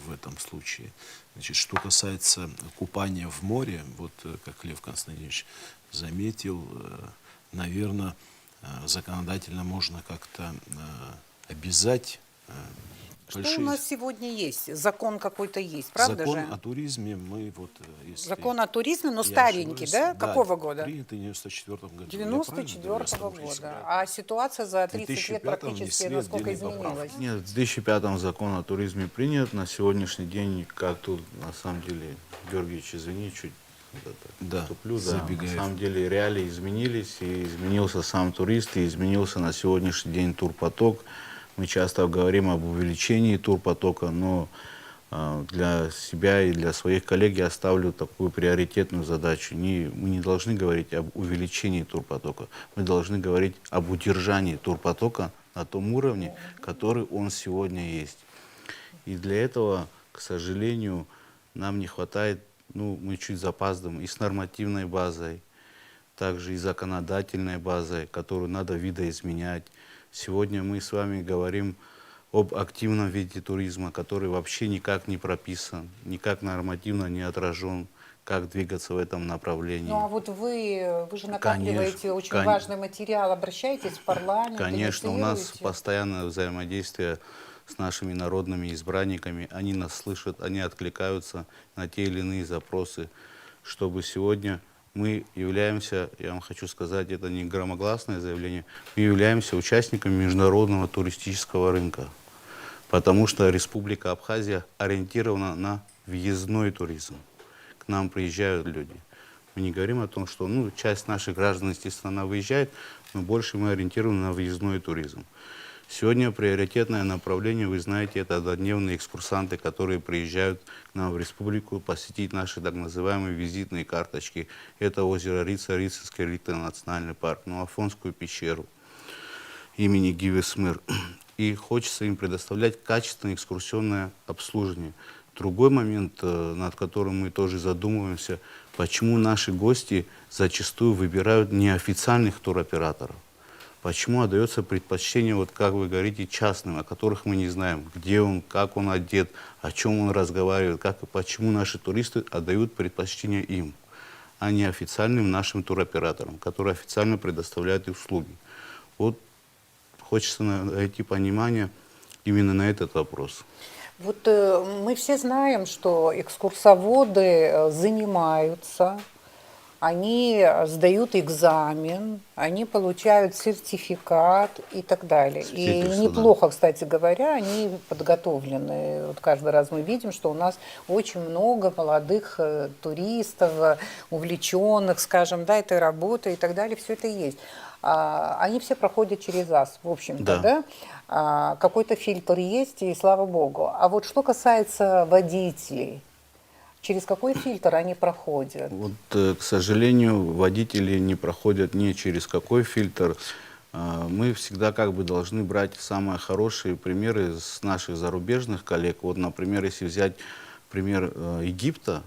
[SPEAKER 2] в этом случае. Значит, что касается купания в море, вот как Лев Константинович заметил, наверное, законодательно можно как-то обязать
[SPEAKER 1] Что у нас сегодня есть? Закон какой-то есть, правда
[SPEAKER 2] Закон
[SPEAKER 1] же?
[SPEAKER 2] о туризме мы вот... Если
[SPEAKER 1] Закон о туризме, но
[SPEAKER 2] я
[SPEAKER 1] старенький,
[SPEAKER 2] ошибаюсь,
[SPEAKER 1] да? Какого года?
[SPEAKER 2] Принятый в 94 году.
[SPEAKER 1] 94-го года. А ситуация за 30 лет
[SPEAKER 2] 2005-м
[SPEAKER 1] практически
[SPEAKER 2] внесли
[SPEAKER 1] насколько
[SPEAKER 2] отдельные
[SPEAKER 1] изменилась?
[SPEAKER 3] Нет, в 2005 закон о туризме принят. На сегодняшний день, как тут, на самом деле, Георгиевич, извини, чуть
[SPEAKER 2] Да,
[SPEAKER 3] вступлю, да.
[SPEAKER 2] забегая.
[SPEAKER 3] На самом деле реалии изменились, и изменился сам турист, и изменился на сегодняшний день турпоток. Мы часто говорим об увеличении турпотока, но для себя и для своих коллег я ставлю такую приоритетную задачу. Мы не должны говорить об увеличении турпотока, мы должны говорить об удержании турпотока на том уровне, который он сегодня есть. И для этого, к сожалению, нам не хватает, ну, мы чуть запаздываем и с нормативной базой, также и законодательной базой, которую надо видоизменять. Сегодня мы с вами говорим об активном виде туризма, который вообще никак не прописан, никак нормативно не отражен, как двигаться в этом направлении.
[SPEAKER 1] Ну а вот вы же накапливаете
[SPEAKER 3] Конечно,
[SPEAKER 1] очень важный материал, обращаетесь в парламент,
[SPEAKER 3] Конечно, у нас
[SPEAKER 1] инициируете?
[SPEAKER 3] постоянное взаимодействие с нашими народными избранниками. Они нас слышат, они откликаются на те или иные запросы, чтобы сегодня мы являемся, я вам хочу сказать, это не громогласное заявление, мы являемся участниками международного туристического рынка, потому что Республика Абхазия ориентирована на въездной туризм. К нам приезжают люди. Мы не говорим о том, что часть наших граждан, естественно, она выезжает, но больше мы ориентированы на въездной туризм. Сегодня приоритетное направление, вы знаете, это однодневные экскурсанты, которые приезжают к нам в республику посетить наши так называемые визитные карточки. Это озеро Рица, Рицинский национальный парк, Афонскую пещеру имени Гиви Смыр. И хочется им предоставлять качественное экскурсионное обслуживание. Другой момент, над которым мы тоже задумываемся, почему наши гости зачастую выбирают неофициальных туроператоров. Почему отдается предпочтение, вот как вы говорите, частным, о которых мы не знаем, где он, как он одет, о чем он разговаривает, как и почему наши туристы отдают предпочтение им, а не официальным нашим туроператорам, которые официально предоставляют услуги. Вот хочется найти понимание именно на этот вопрос.
[SPEAKER 1] Вот мы все знаем, что экскурсоводы занимаются, они сдают экзамен, они получают сертификат и так далее. И
[SPEAKER 3] Свидетельство,
[SPEAKER 1] неплохо, кстати говоря, они подготовлены. Вот каждый раз мы видим, что у нас очень много молодых туристов, увлеченных, скажем, да, этой работой и так далее. Все это есть. Они все проходят через ЗАС, в общем-то,
[SPEAKER 3] Да.
[SPEAKER 1] да? Какой-то фильтр есть, и слава богу. А вот что касается водителей, через какой фильтр они проходят?
[SPEAKER 3] Вот, к сожалению, водители не проходят ни через какой фильтр. Мы всегда как бы должны брать самые хорошие примеры с наших зарубежных коллег. Вот, например, если взять пример Египта,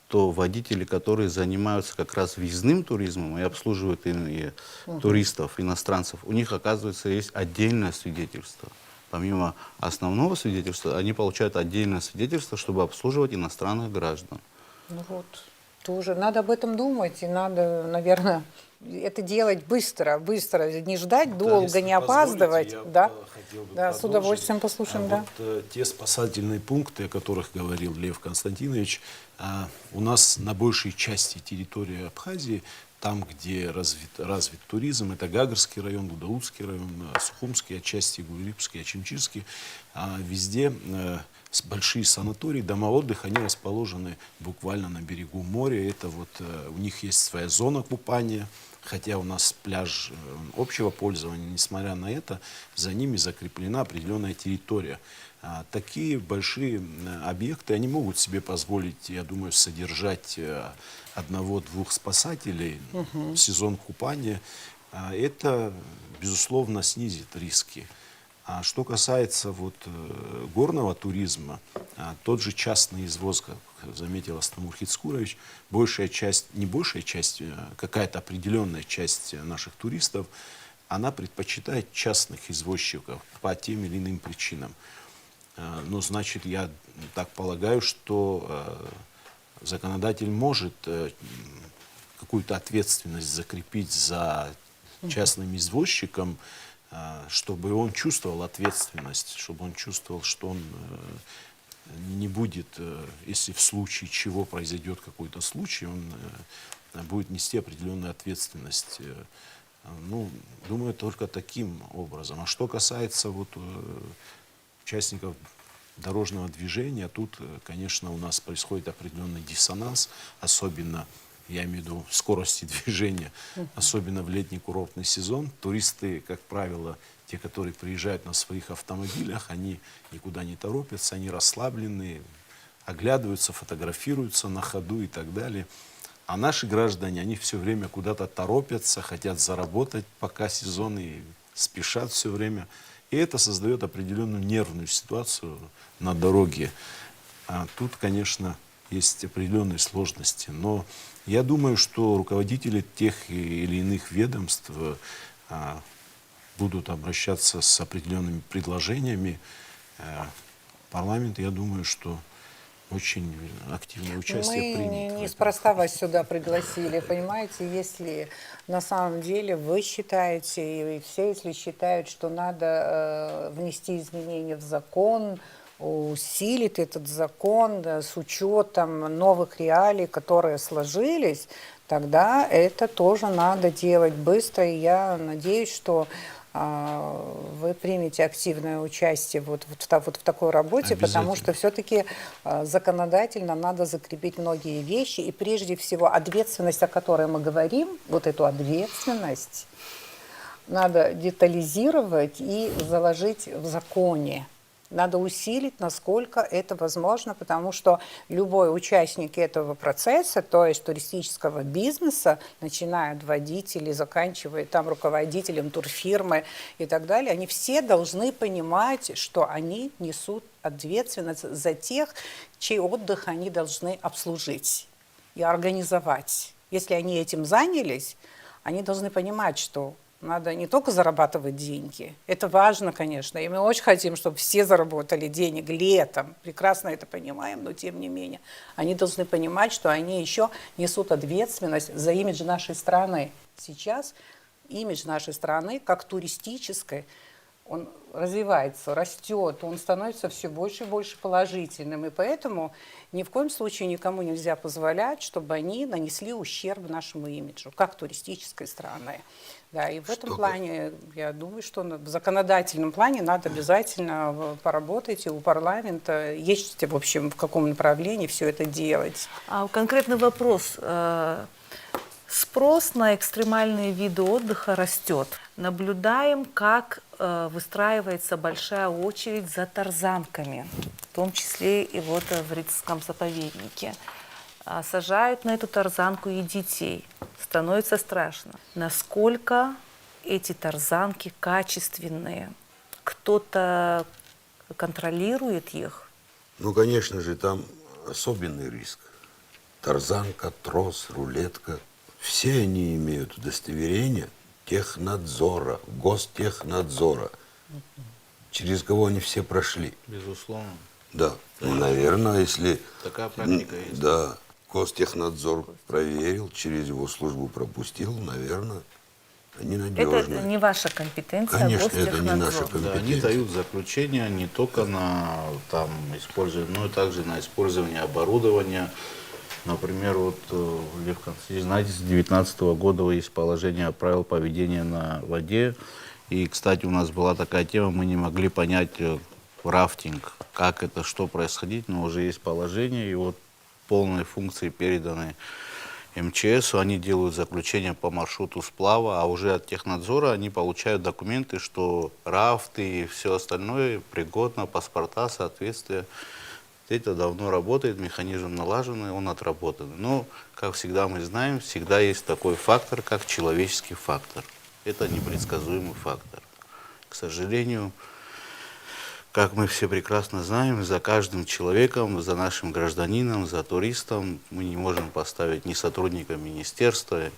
[SPEAKER 3] то водители, которые занимаются как раз въездным туризмом и обслуживают и туристов, иностранцев, у них, оказывается, есть отдельное свидетельство. Помимо основного свидетельства, они получают отдельное свидетельство, чтобы обслуживать иностранных граждан.
[SPEAKER 1] Ну вот, тоже надо об этом думать, и надо, наверное, это делать быстро, не ждать долго,
[SPEAKER 2] если
[SPEAKER 1] не опаздывать.
[SPEAKER 2] позволите, я
[SPEAKER 1] Да,
[SPEAKER 2] хотел бы
[SPEAKER 1] да, с
[SPEAKER 2] продолжить.
[SPEAKER 1] удовольствием послушаем, да.
[SPEAKER 2] Вот те спасательные пункты, о которых говорил Лев Константинович, у нас на большей части территории Абхазии, там, где развит туризм, это Гагарский район, Гудаутский район, Сухумский, отчасти Гуйлипский, Ачимчирский, везде большие санатории, дома отдыха, они расположены буквально на берегу моря. Это вот у них есть своя зона купания, хотя у нас пляж общего пользования, несмотря на это, за ними закреплена определенная территория. Такие большие объекты, они могут себе позволить, я думаю, содержать одного-двух спасателей в сезон купания. Это, безусловно, снизит риски. А что касается вот горного туризма, тот же частный извоз, как заметил Астамур Хицкурович, большая часть, не большая часть, какая-то определенная часть наших туристов, она предпочитает частных извозчиков по тем или иным причинам. Ну, значит, я так полагаю, что законодатель может какую-то ответственность закрепить за частным извозчиком, чтобы он чувствовал ответственность, чтобы он чувствовал, что он не будет, если в случае чего произойдет какой-то случай, он будет нести определенную ответственность. Ну, думаю, только таким образом. А что касается вот участников дорожного движения, тут, конечно, у нас происходит определенный диссонанс, особенно, я имею в виду, скорости движения, особенно в летний курортный сезон. Туристы, как правило, те, которые приезжают на своих автомобилях, они никуда не торопятся, они расслаблены, оглядываются, фотографируются на ходу и так далее. А наши граждане, они все время куда-то торопятся, хотят заработать, пока сезон, и спешат все время. И это создает определенную нервную ситуацию на дороге. Тут, конечно, есть определенные сложности. Но я думаю, что руководители тех или иных ведомств будут обращаться с определенными предложениями. Парламент, я думаю, что очень активное участие примет.
[SPEAKER 1] Мы
[SPEAKER 2] в этом.
[SPEAKER 1] неспроста вас сюда пригласили, понимаете, если на самом деле вы считаете, и все, если считают, что надо внести изменения в закон, усилить этот закон, да, с учетом новых реалий, которые сложились, тогда это тоже надо делать быстро, и я надеюсь, что вы примете активное участие вот в такой работе, потому что все-таки законодательно надо закрепить многие вещи, и прежде всего ответственность, о которой мы говорим, вот эту ответственность надо детализировать и заложить в законе. Надо усилить, насколько это возможно, потому что любой участник этого процесса, то есть туристического бизнеса, начиная от водителей, заканчивая там руководителем турфирмы и так далее, они все должны понимать, что они несут ответственность за тех, чей отдых они должны обслужить и организовать. Если они этим занялись, они должны понимать, что надо не только зарабатывать деньги. Это важно, конечно. И мы очень хотим, чтобы все заработали денег летом. Прекрасно это понимаем, но тем не менее. Они должны понимать, что они еще несут ответственность за имидж нашей страны. Сейчас имидж нашей страны, как туристической, он развивается, растет, он становится все больше и больше положительным. И поэтому ни в коем случае никому нельзя позволять, чтобы они нанесли ущерб нашему имиджу, как туристической страны. Да, и в этом плане, я думаю, что в законодательном плане надо обязательно поработать, и у парламента есть, в общем, в каком направлении все это делать.
[SPEAKER 4] А конкретный вопрос. Спрос на экстремальные виды отдыха растет. Наблюдаем, как выстраивается большая очередь за тарзанками, в том числе и вот в Ридском заповеднике. Сажают на эту тарзанку и детей. Становится страшно. Насколько эти тарзанки качественные? Кто-то контролирует их?
[SPEAKER 6] Ну, конечно же, там особенный риск. Тарзанка, трос, рулетка. Все они имеют удостоверение технадзора, гостехнадзора, через кого они все прошли.
[SPEAKER 3] Безусловно.
[SPEAKER 6] Да. Ну, наверное, если...
[SPEAKER 3] Такая практика есть.
[SPEAKER 6] Да. Гостехнадзор проверил, через его службу пропустил, наверное, они надежны.
[SPEAKER 4] Это не ваша компетенция,
[SPEAKER 6] Конечно,
[SPEAKER 4] Гостехнадзор.
[SPEAKER 6] это не наша
[SPEAKER 3] Да,
[SPEAKER 6] компетенция.
[SPEAKER 3] они дают заключение не только на там, использование, но и также на использование оборудования. Например, вот, Лев Константинович, знаете, с 2019 года есть положение правил поведения на воде. И, кстати, у нас была такая тема, мы не могли понять рафтинг, как это, что происходит, но уже есть положение, и вот полные функции переданы МЧС, они делают заключение по маршруту сплава, а уже от технадзора они получают документы, что рафты и все остальное пригодно, паспорта, соответствие. Это давно работает, механизм налаженный, он отработан. Но, как всегда мы знаем, всегда есть такой фактор, как человеческий фактор. Это непредсказуемый фактор. К сожалению, как мы все прекрасно знаем, за каждым человеком, за нашим гражданином, за туристом мы не можем поставить ни сотрудника Министерства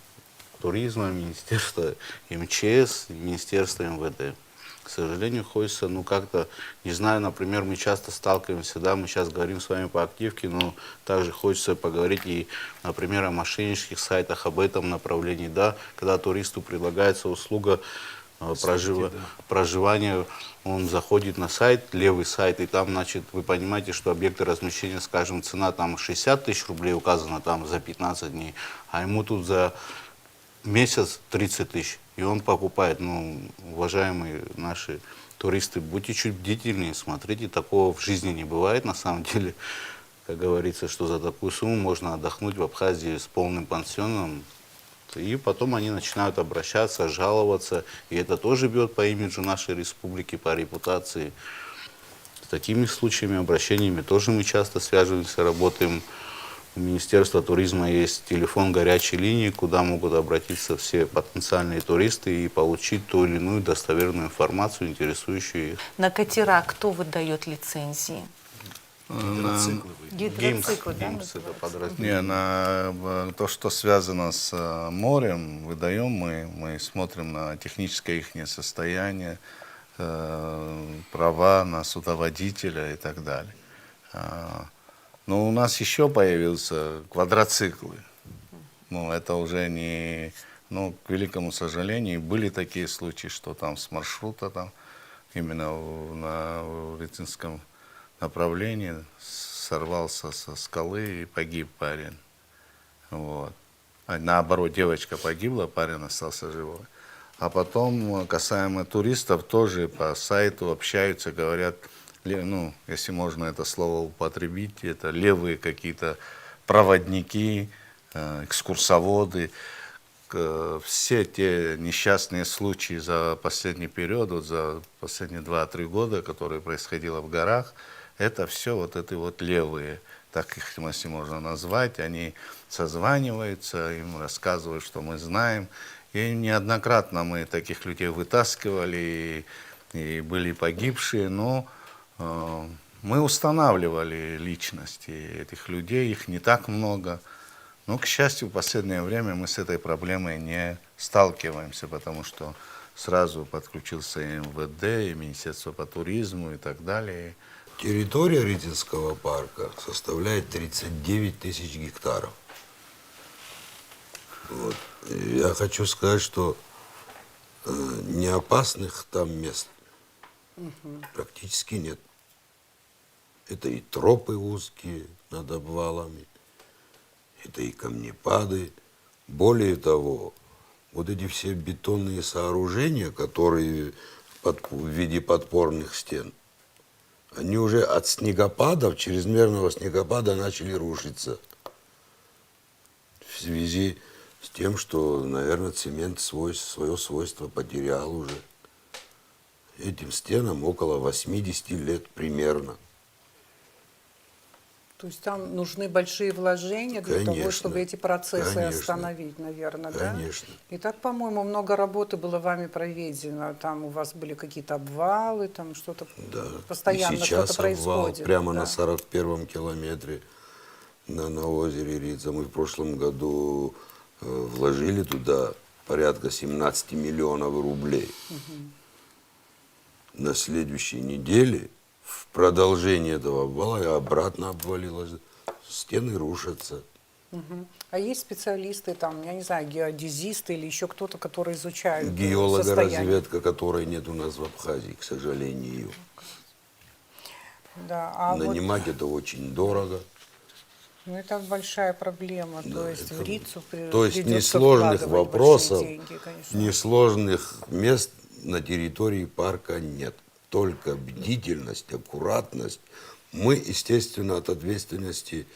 [SPEAKER 3] туризма, Министерства МЧС, Министерства МВД. К сожалению, хочется, как-то, не знаю, например, мы часто сталкиваемся, да, мы сейчас говорим с вами по активке, но также хочется поговорить и, например, о мошеннических сайтах, об этом направлении, да, когда туристу предлагается услуга проживания, он заходит на сайт, левый сайт, и там, значит, вы понимаете, что объекты размещения, скажем, цена там 60 тысяч рублей указана там за 15 дней, а ему тут за месяц 30 тысяч. И он покупает. Уважаемые наши туристы, будьте чуть бдительнее, смотрите, такого в жизни не бывает на самом деле. Как говорится, что за такую сумму можно отдохнуть в Абхазии с полным пансионом. И потом они начинают обращаться, жаловаться. И это тоже бьет по имиджу нашей республики, по репутации. С такими случаями, обращениями тоже мы часто связываемся, работаем. У Министерства туризма есть телефон горячей линии, куда могут обратиться все потенциальные туристы и получить ту или иную достоверную информацию, интересующую их.
[SPEAKER 4] На катера кто выдает лицензии? Гидроциклы, да?
[SPEAKER 3] ГИМС это подразделение.
[SPEAKER 5] На то, что связано с морем, выдаем мы смотрим на техническое их состояние, права на судоводителя и так далее. Но у нас еще появился квадроциклы. Это уже не... к великому сожалению, были такие случаи, что там с маршрута, там, именно на Рецинском направлении сорвался со скалы и погиб парень. Вот. А наоборот, девочка погибла, парень остался живой. А потом, касаемо туристов, тоже по сайту общаются, говорят, если можно это слово употребить, это левые какие-то проводники, экскурсоводы. Все те несчастные случаи за последний период, за последние 2-3 года, которые происходило в горах, это все левые, так их, если можно назвать, они созваниваются, им рассказывают, что мы знаем. И неоднократно мы таких людей вытаскивали, и были погибшие, но мы устанавливали личности этих людей, их не так много. Но, к счастью, в последнее время мы с этой проблемой не сталкиваемся, потому что сразу подключился и МВД, и Министерство по туризму и так далее.
[SPEAKER 6] Территория Ритинского парка составляет 39 тысяч гектаров. Вот. И я хочу сказать, что неопасных там мест Практически нет. Это и тропы узкие над обвалами, это и камнепады. Более того, вот эти все бетонные сооружения, которые в виде подпорных стен, они уже от снегопадов, чрезмерного снегопада начали рушиться. В связи с тем, что, наверное, цемент свое свойство потерял уже. Этим стенам около 80 лет примерно.
[SPEAKER 1] То есть там нужны большие вложения для того,
[SPEAKER 6] Конечно.
[SPEAKER 1] чтобы эти процессы
[SPEAKER 6] Конечно.
[SPEAKER 1] остановить, наверное, да?
[SPEAKER 6] Конечно.
[SPEAKER 1] И так, по-моему, много работы было вами проведено. Там у вас были какие-то обвалы, там что-то
[SPEAKER 6] Да.
[SPEAKER 1] постоянно
[SPEAKER 6] И сейчас
[SPEAKER 1] что-то
[SPEAKER 6] обвал
[SPEAKER 1] происходит.
[SPEAKER 6] прямо
[SPEAKER 1] да.
[SPEAKER 6] на 41-м километре на озере Рица. Мы в прошлом году вложили туда порядка 17 миллионов рублей. На следующей неделе в продолжение этого обвала обратно обвалилось. Стены рушатся.
[SPEAKER 1] А есть специалисты, там, я не знаю, геодезисты или еще кто-то, который изучает состояние?
[SPEAKER 6] Геологоразведка, которой нет у нас в Абхазии, к сожалению.
[SPEAKER 1] Да, а вот,
[SPEAKER 6] Нанимать это очень дорого.
[SPEAKER 1] ну, это большая проблема.
[SPEAKER 6] Да,
[SPEAKER 1] то есть в
[SPEAKER 6] это-
[SPEAKER 1] Рицу
[SPEAKER 6] То есть
[SPEAKER 1] придется
[SPEAKER 6] несложных
[SPEAKER 1] вкладывать
[SPEAKER 6] вопросов,
[SPEAKER 1] большие деньги, конечно.
[SPEAKER 6] несложных мест на территории парка нет. Только бдительность, аккуратность. Мы, естественно, от ответственности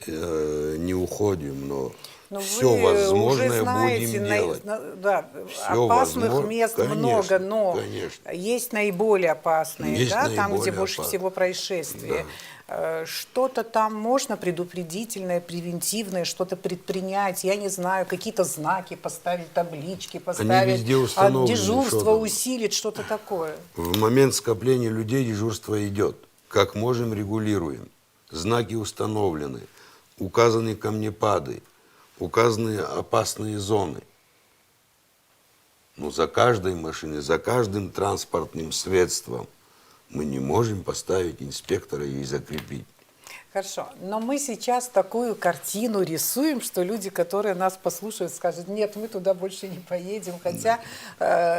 [SPEAKER 6] не уходим, но
[SPEAKER 1] Но
[SPEAKER 6] все
[SPEAKER 1] вы
[SPEAKER 6] возможное
[SPEAKER 1] уже знаете,
[SPEAKER 6] будем делать.
[SPEAKER 1] Да,
[SPEAKER 6] Всё
[SPEAKER 1] опасных
[SPEAKER 6] возможно-
[SPEAKER 1] мест
[SPEAKER 6] конечно,
[SPEAKER 1] много, но
[SPEAKER 6] конечно.
[SPEAKER 1] есть наиболее опасные,
[SPEAKER 6] Есть
[SPEAKER 1] да, там, где
[SPEAKER 6] наиболее
[SPEAKER 1] больше
[SPEAKER 6] опасные.
[SPEAKER 1] всего происшествий. Что-то там можно предупредительное, превентивное, что-то предпринять, я не знаю, какие-то знаки поставить, таблички поставить,
[SPEAKER 6] везде установлены,
[SPEAKER 1] дежурство
[SPEAKER 6] что там.
[SPEAKER 1] усилить, что-то такое.
[SPEAKER 6] В момент скопления людей дежурство идет. Как можем, регулируем. Знаки установлены, указаны камнепады, указаны опасные зоны. Но за каждой машиной, за каждым транспортным средством мы не можем поставить инспектора и закрепить.
[SPEAKER 1] Хорошо, но мы сейчас такую картину рисуем, что люди, которые нас послушают, скажут, нет, мы туда больше не поедем, хотя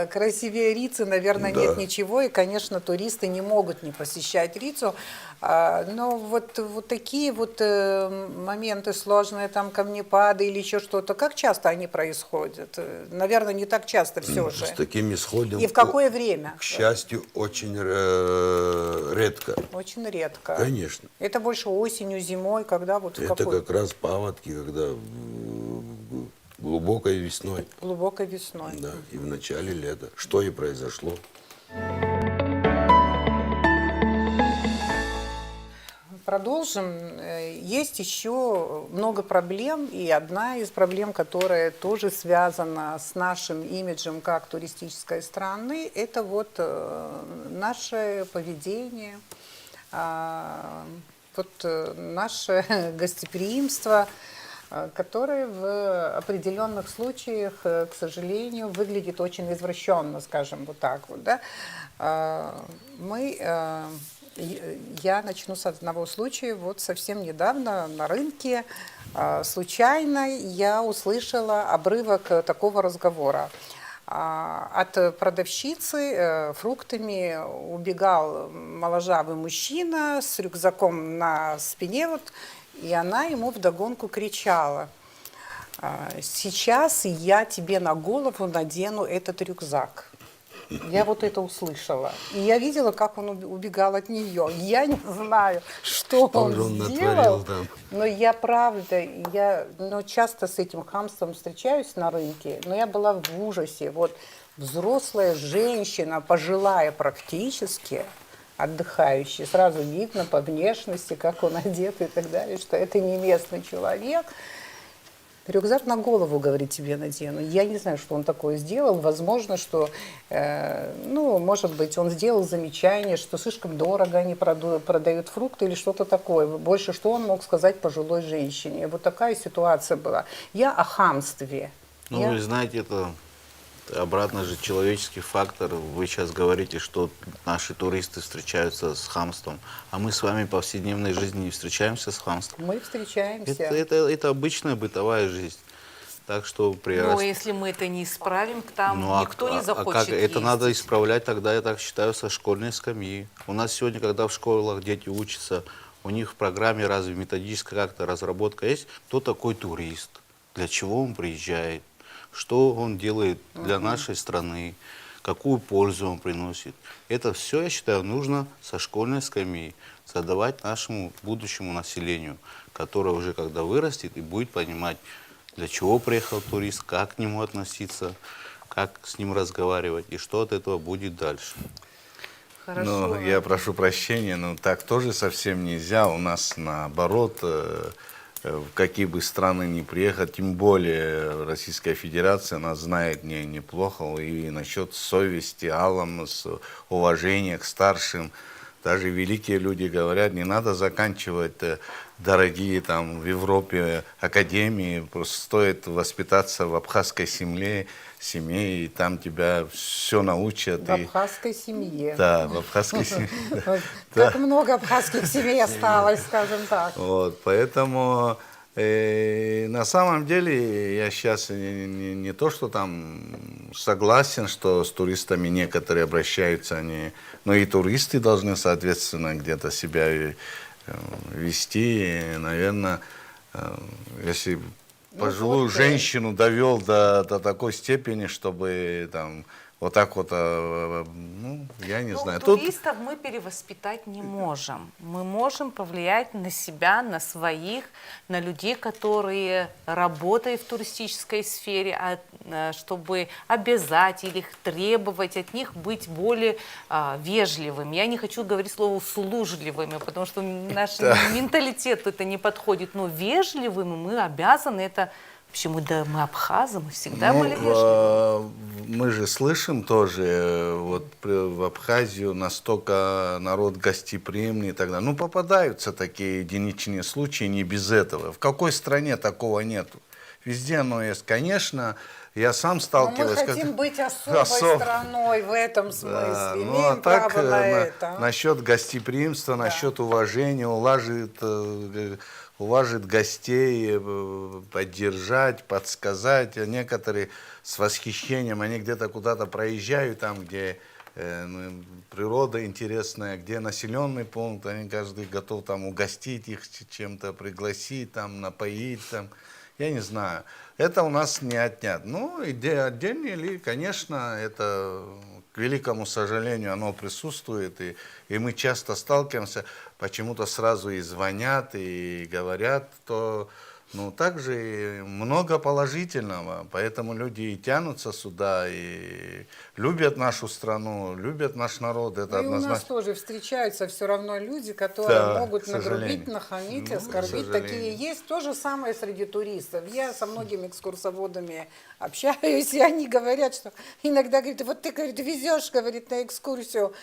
[SPEAKER 1] красивее Рицы, наверное,
[SPEAKER 6] Да.
[SPEAKER 1] нет ничего, и, конечно, туристы не могут не посещать Рицу, но вот такие вот моменты сложные, там камнепады или еще что-то, как часто они происходят? Наверное, не так часто все же.
[SPEAKER 6] С такими сходом,
[SPEAKER 1] И в какое время?
[SPEAKER 6] к счастью, очень редко.
[SPEAKER 1] Очень редко.
[SPEAKER 6] Конечно.
[SPEAKER 1] Это больше осенью, зимой, когда вот в
[SPEAKER 6] Это
[SPEAKER 1] какой?
[SPEAKER 6] как раз паводки, когда глубокой весной,
[SPEAKER 1] Глубокой весной.
[SPEAKER 6] да, и в начале лета. Что и произошло.
[SPEAKER 1] Продолжим. Есть еще много проблем, и одна из проблем, которая тоже связана с нашим имиджем как туристической страны, это вот наше поведение, наше гостеприимство, которое в определенных случаях, к сожалению, выглядит очень извращенно, скажем вот так вот. Да? Я начну с одного случая. Вот совсем недавно на рынке случайно я услышала обрывок такого разговора. От продавщицы фруктами убегал моложавый мужчина с рюкзаком на спине, вот, и она ему вдогонку кричала: «Сейчас я тебе на голову надену этот рюкзак». Я вот это услышала. И я видела, как он убегал от нее. Я не знаю, что он
[SPEAKER 6] же он
[SPEAKER 1] сделал,
[SPEAKER 6] натворил там?
[SPEAKER 1] но я правда, часто с этим хамством встречаюсь на рынке, но я была в ужасе. Вот взрослая женщина, пожилая практически, отдыхающая, сразу видно по внешности, как он одет и так далее, что это не местный человек. Рюкзак на голову, говорит, тебе надену. Я не знаю, что он такое сделал. Возможно, что, может быть, он сделал замечание, что слишком дорого они продают фрукты или что-то такое. Больше что он мог сказать пожилой женщине? Вот такая ситуация была. Я о хамстве.
[SPEAKER 3] Вы знаете, это обратно же человеческий фактор. Вы сейчас говорите, что наши туристы встречаются с хамством, а мы с вами в повседневной жизни не встречаемся с хамством.
[SPEAKER 1] Мы встречаемся.
[SPEAKER 3] Это обычная бытовая жизнь. Так что при
[SPEAKER 4] Но если мы это не исправим, там
[SPEAKER 3] Ну,
[SPEAKER 4] никто не захочет
[SPEAKER 3] как это надо
[SPEAKER 4] ездить.
[SPEAKER 3] исправлять тогда, я так считаю, со школьной скамьи. У нас сегодня, когда в школах дети учатся, у них в программе разве методическая как-то разработка есть, кто такой турист, для чего он приезжает, что он делает для нашей страны, какую пользу он приносит. Это все, я считаю, нужно со школьной скамьи задавать нашему будущему населению, которое уже когда вырастет и будет понимать, для чего приехал турист, как к нему относиться, как с ним разговаривать и что от этого будет дальше.
[SPEAKER 4] Хорошо.
[SPEAKER 5] Ну, я прошу прощения, но так тоже совсем нельзя. У нас наоборот, в какие бы страны ни приехать, тем более Российская Федерация нас знает неплохо и насчет совести, с уважения к старшим. Даже великие люди говорят, не надо заканчивать дорогие там в Европе академии, просто стоит воспитаться в абхазской семье, и там тебя все научат.
[SPEAKER 1] В абхазской семье.
[SPEAKER 5] Да, в абхазской семье.
[SPEAKER 1] Как много абхазских семей осталось, скажем так.
[SPEAKER 5] Вот, поэтому на самом деле я сейчас не то, что там согласен, что с туристами некоторые обращаются, но и туристы должны, соответственно, где-то себя вести. И, наверное, если пожилую женщину довел до такой степени, чтобы там вот так вот, ну, я не знаю. Тут
[SPEAKER 4] Туристов мы перевоспитать не можем. Мы можем повлиять на себя, на своих, на людей, которые работают в туристической сфере, чтобы обязать или требовать от них быть более вежливыми. Я не хочу говорить слово услужливыми, потому что наш менталитет это не подходит. Но вежливыми мы обязаны это. Почему? Да мы абхазы, мы всегда были вежливы.
[SPEAKER 5] Мы же слышим тоже, вот в Абхазию настолько народ гостеприимный и так далее. Ну, попадаются такие единичные случаи, не без этого. В какой стране такого нету? Везде оно есть. Конечно, я сам
[SPEAKER 1] Но мы
[SPEAKER 5] сталкиваюсь...
[SPEAKER 1] хотим быть особой страной в этом смысле.
[SPEAKER 5] Да, ну
[SPEAKER 1] Имеем
[SPEAKER 5] а так
[SPEAKER 1] право на это.
[SPEAKER 5] насчет гостеприимства, насчет уважения, уважить гостей, поддержать, подсказать. Некоторые с восхищением, они где-то куда-то проезжают, там, где природа интересная, где населенный пункт, они каждый готов там угостить их чем-то, пригласить, там, напоить, там. Я не знаю. Это у нас не отнят. Ну, отдельные ли, конечно, это, к великому сожалению, оно присутствует, и мы часто сталкиваемся, почему-то сразу и звонят, и говорят, то, ну, также и много положительного, поэтому люди и тянутся сюда, и любят нашу страну, любят наш народ, это
[SPEAKER 1] Ну, и у нас
[SPEAKER 5] однозначно.
[SPEAKER 1] тоже встречаются все равно люди, которые
[SPEAKER 5] Да,
[SPEAKER 1] могут
[SPEAKER 5] к
[SPEAKER 1] нагрубить,
[SPEAKER 5] сожалению.
[SPEAKER 1] нахамить,
[SPEAKER 5] Ну, к
[SPEAKER 1] оскорбить.
[SPEAKER 5] сожалению.
[SPEAKER 1] Такие есть. То же самое среди туристов. Я со многими экскурсоводами общаюсь, и они говорят, что иногда, говорят, вот ты, говорит, везешь, говорит, на экскурсию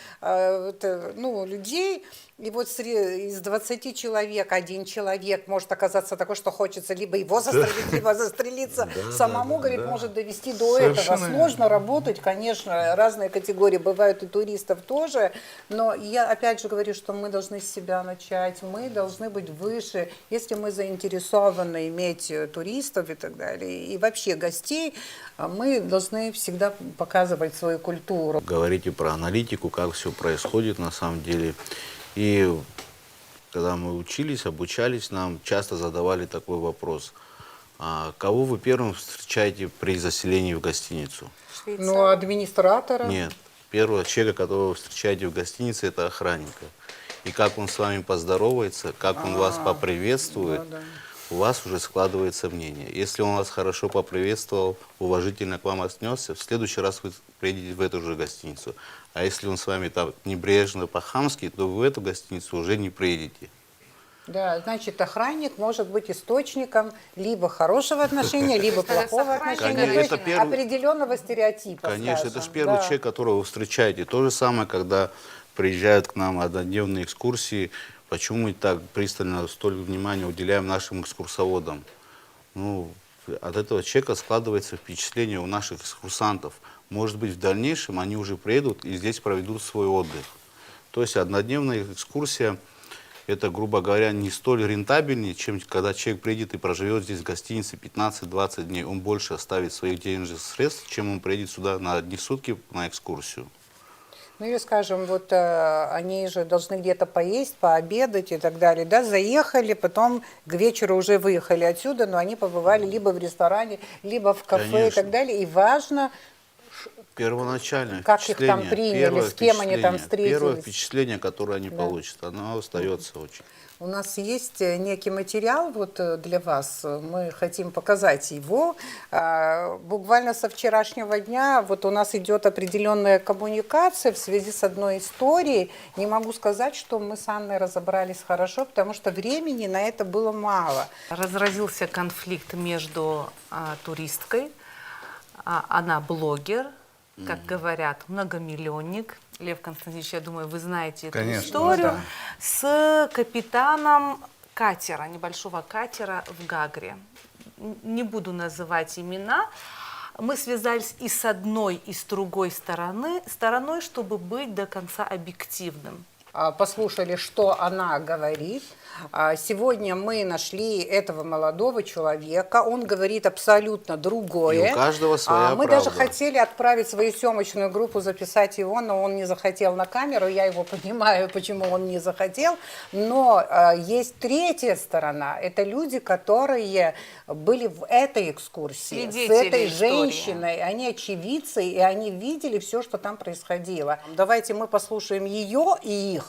[SPEAKER 1] людей, и вот из 20 человек 1 человек может оказаться такой, что хочется либо его застрелить, либо застрелиться самому, говорит, может довести до
[SPEAKER 5] Совершенно
[SPEAKER 1] этого. Сложно работать, конечно, разные категории бывают и туристов тоже, но я опять же говорю, что мы должны с себя начать, мы должны быть выше, если мы заинтересованы иметь туристов и так далее, и вообще гостей, мы должны всегда показывать свою культуру.
[SPEAKER 3] Говорите про аналитику, как все происходит на самом деле. И когда мы учились, обучались, нам часто задавали такой вопрос. Кого вы первым встречаете при заселении в гостиницу?
[SPEAKER 1] Ну, администратора.
[SPEAKER 3] Нет. Первого человека, которого вы встречаете в гостинице, это охранника. И как он с вами поздоровается, как он вас поприветствует, у вас уже складывается мнение. Если он вас хорошо поприветствовал, уважительно к вам отнесся, в следующий раз вы приедете в эту же гостиницу. А если он с вами там небрежно, по-хамски, то вы в эту гостиницу уже не приедете.
[SPEAKER 1] Да, значит, охранник может быть источником либо хорошего отношения, либо плохого отношения,
[SPEAKER 3] Конечно,
[SPEAKER 1] то есть
[SPEAKER 3] это первый-
[SPEAKER 1] определенного стереотипа.
[SPEAKER 3] Конечно, это
[SPEAKER 1] скажем.
[SPEAKER 3] же первый
[SPEAKER 1] Да.
[SPEAKER 3] человек, которого вы встречаете. То же самое, когда приезжают к нам однодневные экскурсии, почему мы так пристально столь внимания уделяем нашим экскурсоводам? Ну, от этого человека складывается впечатление у наших экскурсантов. Может быть, в дальнейшем они уже приедут и здесь проведут свой отдых. То есть однодневная экскурсия – это, грубо говоря, не столь рентабельнее, чем когда человек приедет и проживет здесь в гостинице 15-20 дней. Он больше оставит своих денежных средств, чем он приедет сюда на одни сутки на экскурсию.
[SPEAKER 1] Ну или, скажем, вот они же должны где-то поесть, пообедать и так далее, да, заехали, потом к вечеру уже выехали отсюда, но они побывали либо в ресторане, либо в кафе и
[SPEAKER 3] Конечно.
[SPEAKER 1] так далее, и важно,
[SPEAKER 3] Первоначальное
[SPEAKER 1] как их там
[SPEAKER 3] впечатление,
[SPEAKER 1] приняли,
[SPEAKER 3] первое
[SPEAKER 1] с кем они там
[SPEAKER 3] впечатление, Первое
[SPEAKER 1] встретились.
[SPEAKER 3] впечатление, которое они получат, оно остается очень.
[SPEAKER 1] У нас есть некий материал вот для вас, мы хотим показать его. Буквально со вчерашнего дня вот у нас идет определенная коммуникация в связи с одной историей. Не могу сказать, что мы с Анной разобрались хорошо, потому что времени на это было мало.
[SPEAKER 4] Разразился конфликт между туристкой, она блогер, как говорят, многомиллионник. Лев Константинович, я думаю, вы знаете эту
[SPEAKER 5] Конечно,
[SPEAKER 4] историю,
[SPEAKER 5] да.
[SPEAKER 4] с капитаном катера, небольшого катера в Гагре. Не буду называть имена. Мы связались и с одной, и с другой стороной, чтобы быть до конца объективным.
[SPEAKER 1] Послушали, что она говорит. Сегодня мы нашли этого молодого человека. Он говорит абсолютно другое.
[SPEAKER 3] И у каждого своя
[SPEAKER 1] Мы
[SPEAKER 3] правда.
[SPEAKER 1] даже хотели отправить свою съемочную группу, записать его, но он не захотел на камеру. Я его понимаю, почему он не захотел. Но есть третья сторона. Это люди, которые были в этой экскурсии, с
[SPEAKER 4] Свидетели
[SPEAKER 1] этой
[SPEAKER 4] истории.
[SPEAKER 1] женщиной. Они очевидцы, и они видели все, что там происходило. Давайте мы послушаем ее и их.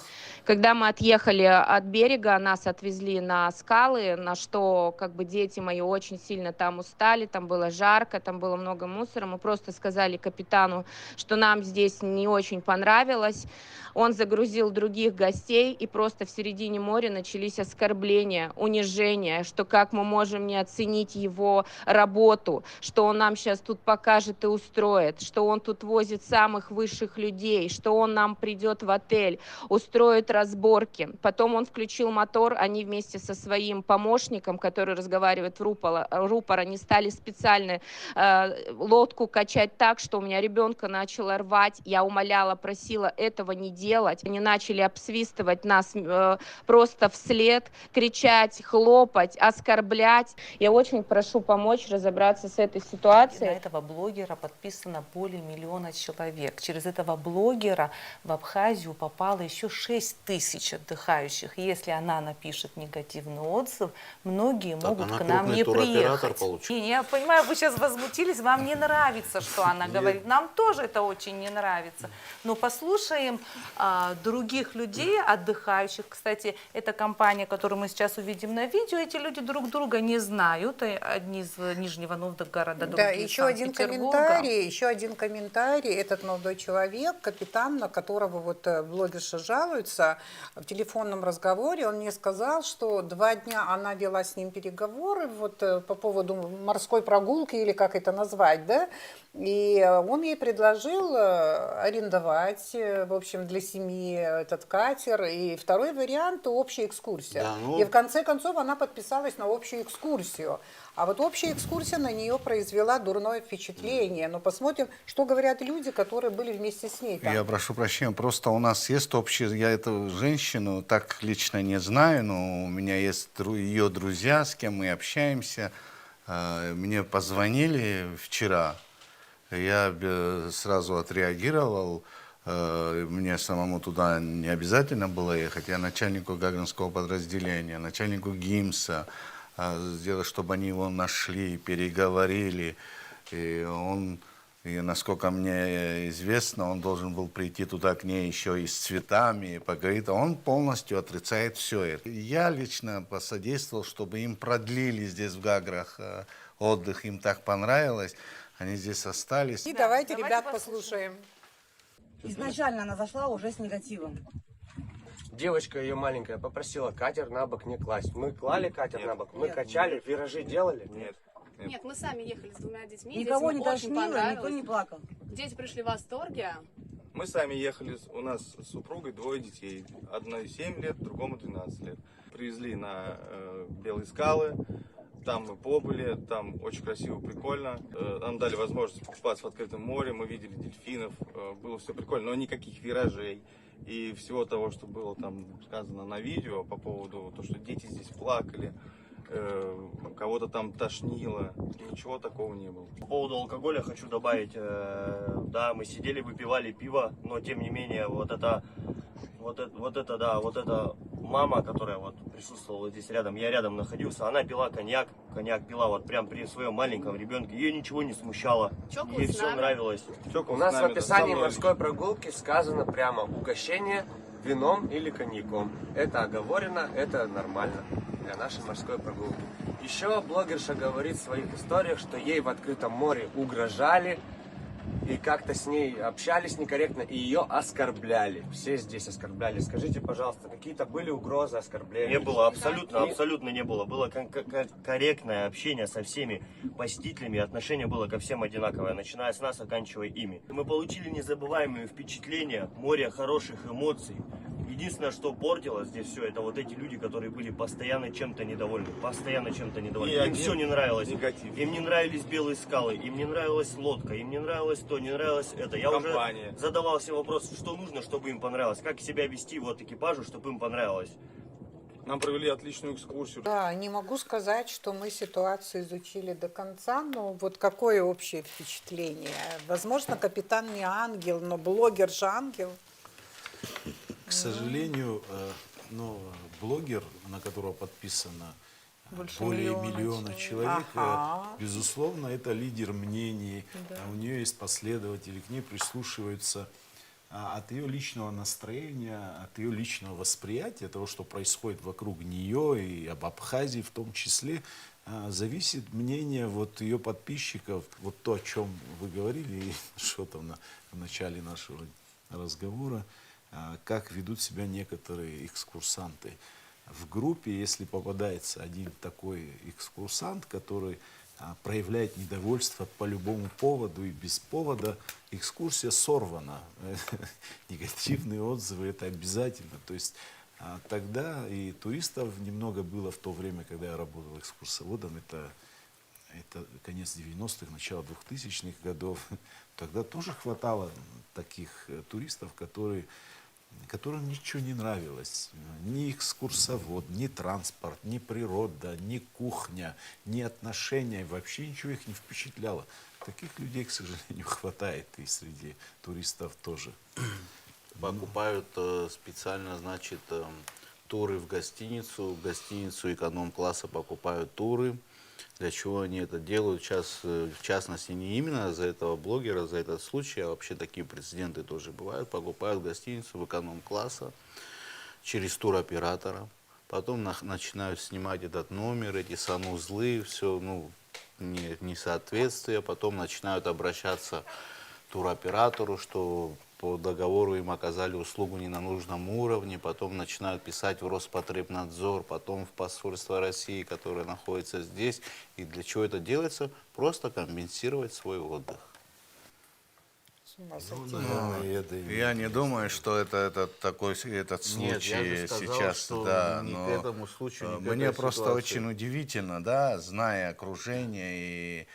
[SPEAKER 7] Когда мы отъехали от берега, нас отвезли на скалы, на что как бы дети мои очень сильно там устали, там было жарко, там было много мусора. Мы просто сказали капитану, что нам здесь не очень понравилось. Он загрузил других гостей, и просто в середине моря начались оскорбления, унижения, что как мы можем не оценить его работу, что он нам сейчас тут покажет и устроит, что он тут возит самых высших людей, что он нам придет в отель, устроит разборки. Потом он включил мотор, они вместе со своим помощником, который разговаривает в рупор, они стали специально лодку качать так, что у меня ребенка начало рвать. Я умоляла, просила этого не делать. Они начали обсвистывать нас просто вслед, кричать, хлопать, оскорблять. Я очень прошу помочь разобраться с этой
[SPEAKER 4] На
[SPEAKER 7] ситуацией.
[SPEAKER 4] этого блогера подписано более 1 миллиона человек. Через этого блогера в Абхазию попало еще 6 тысяч отдыхающих. Если она напишет негативный отзыв, многие могут
[SPEAKER 3] она
[SPEAKER 4] к нам
[SPEAKER 3] крупный
[SPEAKER 4] не
[SPEAKER 3] туроператор
[SPEAKER 4] приехать.
[SPEAKER 3] получит.
[SPEAKER 4] И я понимаю, вы сейчас возмутились, вам не нравится, что она говорит. Нам тоже это очень не нравится. Но послушаем других людей, отдыхающих. Кстати, эта компания, которую мы сейчас увидим на видео, эти люди друг друга не знают. Одни из Нижнего Новгорода, другие
[SPEAKER 1] Да,
[SPEAKER 4] из
[SPEAKER 1] еще один
[SPEAKER 4] Санкт-Петербурга.
[SPEAKER 1] комментарий. Этот молодой человек, капитан, на которого вот блогерша жалуется, в телефонном разговоре он мне сказал, что 2 дня она вела с ним переговоры вот по поводу морской прогулки или как это назвать, да, и он ей предложил арендовать, в общем, для семьи этот катер, и второй вариант – общая экскурсия.
[SPEAKER 3] Да, ну-
[SPEAKER 1] И в конце концов она подписалась на общую экскурсию. А вот общая экскурсия на нее произвела дурное впечатление. Но посмотрим, что говорят люди, которые были вместе с ней там.
[SPEAKER 5] Я прошу прощения, просто у нас есть общее, я эту женщину так лично не знаю, но у меня есть ее друзья, с кем мы общаемся. Мне позвонили вчера, я сразу отреагировал, мне самому туда не обязательно было ехать, я начальнику Гагринского подразделения, начальнику ГИМСа, сделать, чтобы они его нашли, переговорили. И он, и насколько мне известно, он должен был прийти туда к ней еще и с цветами, и поговорить. А он полностью отрицает все это. Я лично посодействовал, чтобы им продлили здесь в Гаграх отдых, им так понравилось. Они здесь остались.
[SPEAKER 1] И давайте,
[SPEAKER 4] давайте
[SPEAKER 1] ребят,
[SPEAKER 4] послушаем.
[SPEAKER 1] послушаем.
[SPEAKER 8] Изначально она зашла уже с негативом.
[SPEAKER 9] Девочка ее маленькая попросила катер на бок не класть. Мы клали катер на бок, мы
[SPEAKER 8] Нет.
[SPEAKER 9] качали, виражи делали. Нет.
[SPEAKER 10] Нет, мы сами ехали с 2 детьми.
[SPEAKER 8] Никого
[SPEAKER 10] детям
[SPEAKER 8] не
[SPEAKER 10] очень
[SPEAKER 8] тошнило, никто
[SPEAKER 10] понравилось.
[SPEAKER 8] не плакал.
[SPEAKER 10] Дети пришли в восторге.
[SPEAKER 11] Мы сами ехали, у нас с супругой 2 детей. Одной 7 лет, другому 12 лет. Привезли на Белые скалы, там мы побыли, там очень красиво, прикольно. Нам дали возможность купаться в открытом море, мы видели дельфинов, было все прикольно, но никаких виражей, и всего того, что было там сказано на видео по поводу того, что дети здесь плакали, кого-то там тошнило, ничего такого не было.
[SPEAKER 12] По поводу алкоголя хочу добавить, да, мы сидели, выпивали пиво, но тем не менее вот эта мама, которая вот присутствовала здесь рядом, я рядом находился, она пила коньяк пила вот прям при своем маленьком ребенке, ее ничего не смущало, ей все нравилось.
[SPEAKER 9] У нас в описании морской прогулки сказано прямо угощение вином или коньяком. Это оговорено, это нормально для нашей морской прогулки. Еще блогерша говорит в своих историях, что ей в открытом море угрожали и как-то с ней общались некорректно, и ее оскорбляли. Все здесь оскорбляли. Скажите, пожалуйста, какие-то были угрозы, оскорбления?
[SPEAKER 12] Не было, абсолютно не было. Было корректное общение со всеми посетителями, отношение было ко всем одинаковое, начиная с нас, оканчивая ими. Мы получили незабываемые впечатления, море хороших эмоций. Единственное, что портило здесь все, это вот эти люди, которые были постоянно чем-то недовольны. Им все не нравилось.
[SPEAKER 11] Негатив.
[SPEAKER 12] Им не нравились белые скалы, им не нравилась лодка, им не нравилось то, не нравилось это. Я
[SPEAKER 11] Компания.
[SPEAKER 12] уже задавался вопрос, что нужно, чтобы им понравилось. Как себя вести вот экипажу, чтобы им понравилось.
[SPEAKER 11] Нам провели отличную экскурсию.
[SPEAKER 1] Да, не могу сказать, что мы ситуацию изучили до конца, но вот какое общее впечатление? Возможно, капитан не ангел, но блогер же ангел.
[SPEAKER 2] К сожалению, но блогер, на которого подписано
[SPEAKER 1] Больше
[SPEAKER 2] более
[SPEAKER 1] миллиона
[SPEAKER 2] миллиона
[SPEAKER 1] человек.
[SPEAKER 2] человек, безусловно, это лидер мнений, у нее есть последователи, к ней прислушиваются. От ее личного настроения, от ее личного восприятия, того, что происходит вокруг нее и об Абхазии в том числе, зависит мнение вот ее подписчиков. Вот то, о чем вы говорили, и что-то в начале нашего разговора, как ведут себя некоторые экскурсанты. В группе, если попадается один такой экскурсант, который проявляет недовольство по любому поводу и без повода, экскурсия сорвана. Негативные отзывы — это обязательно. То есть тогда и туристов немного было в то время, когда я работал экскурсоводом, это конец 90-х, начало 2000-х годов. Тогда тоже хватало таких туристов, которым ничего не нравилось. Ни экскурсовод, ни транспорт, ни природа, ни кухня, ни отношения. Вообще ничего их не впечатляло. Таких людей, к сожалению, хватает и среди туристов тоже.
[SPEAKER 3] Покупают специально, значит, туры в гостиницу эконом-класса покупают туры. Для чего они это делают? Сейчас, в частности, не именно за этого блогера, за этот случай, а вообще такие прецеденты тоже бывают. Покупают гостиницу в эконом-класса через туроператора. Потом начинают снимать этот номер, эти санузлы, все, несоответствие. Потом начинают обращаться к туроператору, что по договору им оказали услугу не на нужном уровне, потом начинают писать в Роспотребнадзор, потом в посольство России, которое находится здесь. И для чего это делается? Просто компенсировать свой отдых.
[SPEAKER 5] Я не думаю, что этот случай сейчас,
[SPEAKER 3] что
[SPEAKER 5] да,
[SPEAKER 3] ни
[SPEAKER 5] но
[SPEAKER 3] к этому случаю, ни к
[SPEAKER 5] мне
[SPEAKER 3] этой
[SPEAKER 5] просто
[SPEAKER 3] ситуации.
[SPEAKER 5] очень удивительно, да, зная окружение, и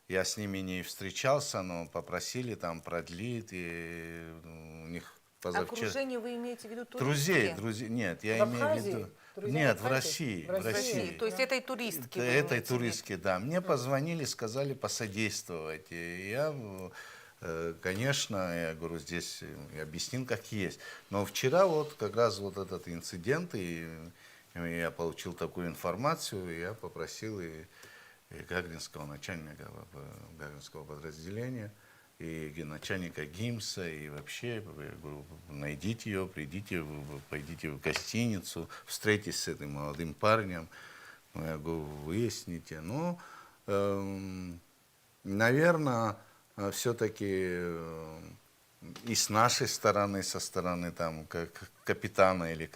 [SPEAKER 5] я с ними не встречался, но попросили там продлить, и у них позавчера...
[SPEAKER 4] Окружение вы имеете в виду туристки?
[SPEAKER 5] Друзей, нет, я
[SPEAKER 1] В
[SPEAKER 5] имею в
[SPEAKER 1] Абхазии?
[SPEAKER 5] виду...
[SPEAKER 1] Друзья
[SPEAKER 5] Нет,
[SPEAKER 1] в
[SPEAKER 5] в
[SPEAKER 1] Абхазии?
[SPEAKER 5] России, в России.
[SPEAKER 4] То есть этой туристки? вы
[SPEAKER 5] Этой
[SPEAKER 4] имеете в виду?
[SPEAKER 5] туристке, да. Мне позвонили, сказали посодействовать. И я, конечно, я говорю, здесь объяснил, как есть. Но вчера вот как раз вот этот инцидент, и я получил такую информацию, и я попросил и Гагринского начальника Гагринского подразделения, и начальника ГИМСа, и вообще, я говорю, найдите ее, придите, пойдите в гостиницу, встретитесь с этим молодым парнем, я говорю, выясните. Ну, наверное, все-таки и с нашей стороны, со стороны там капитана или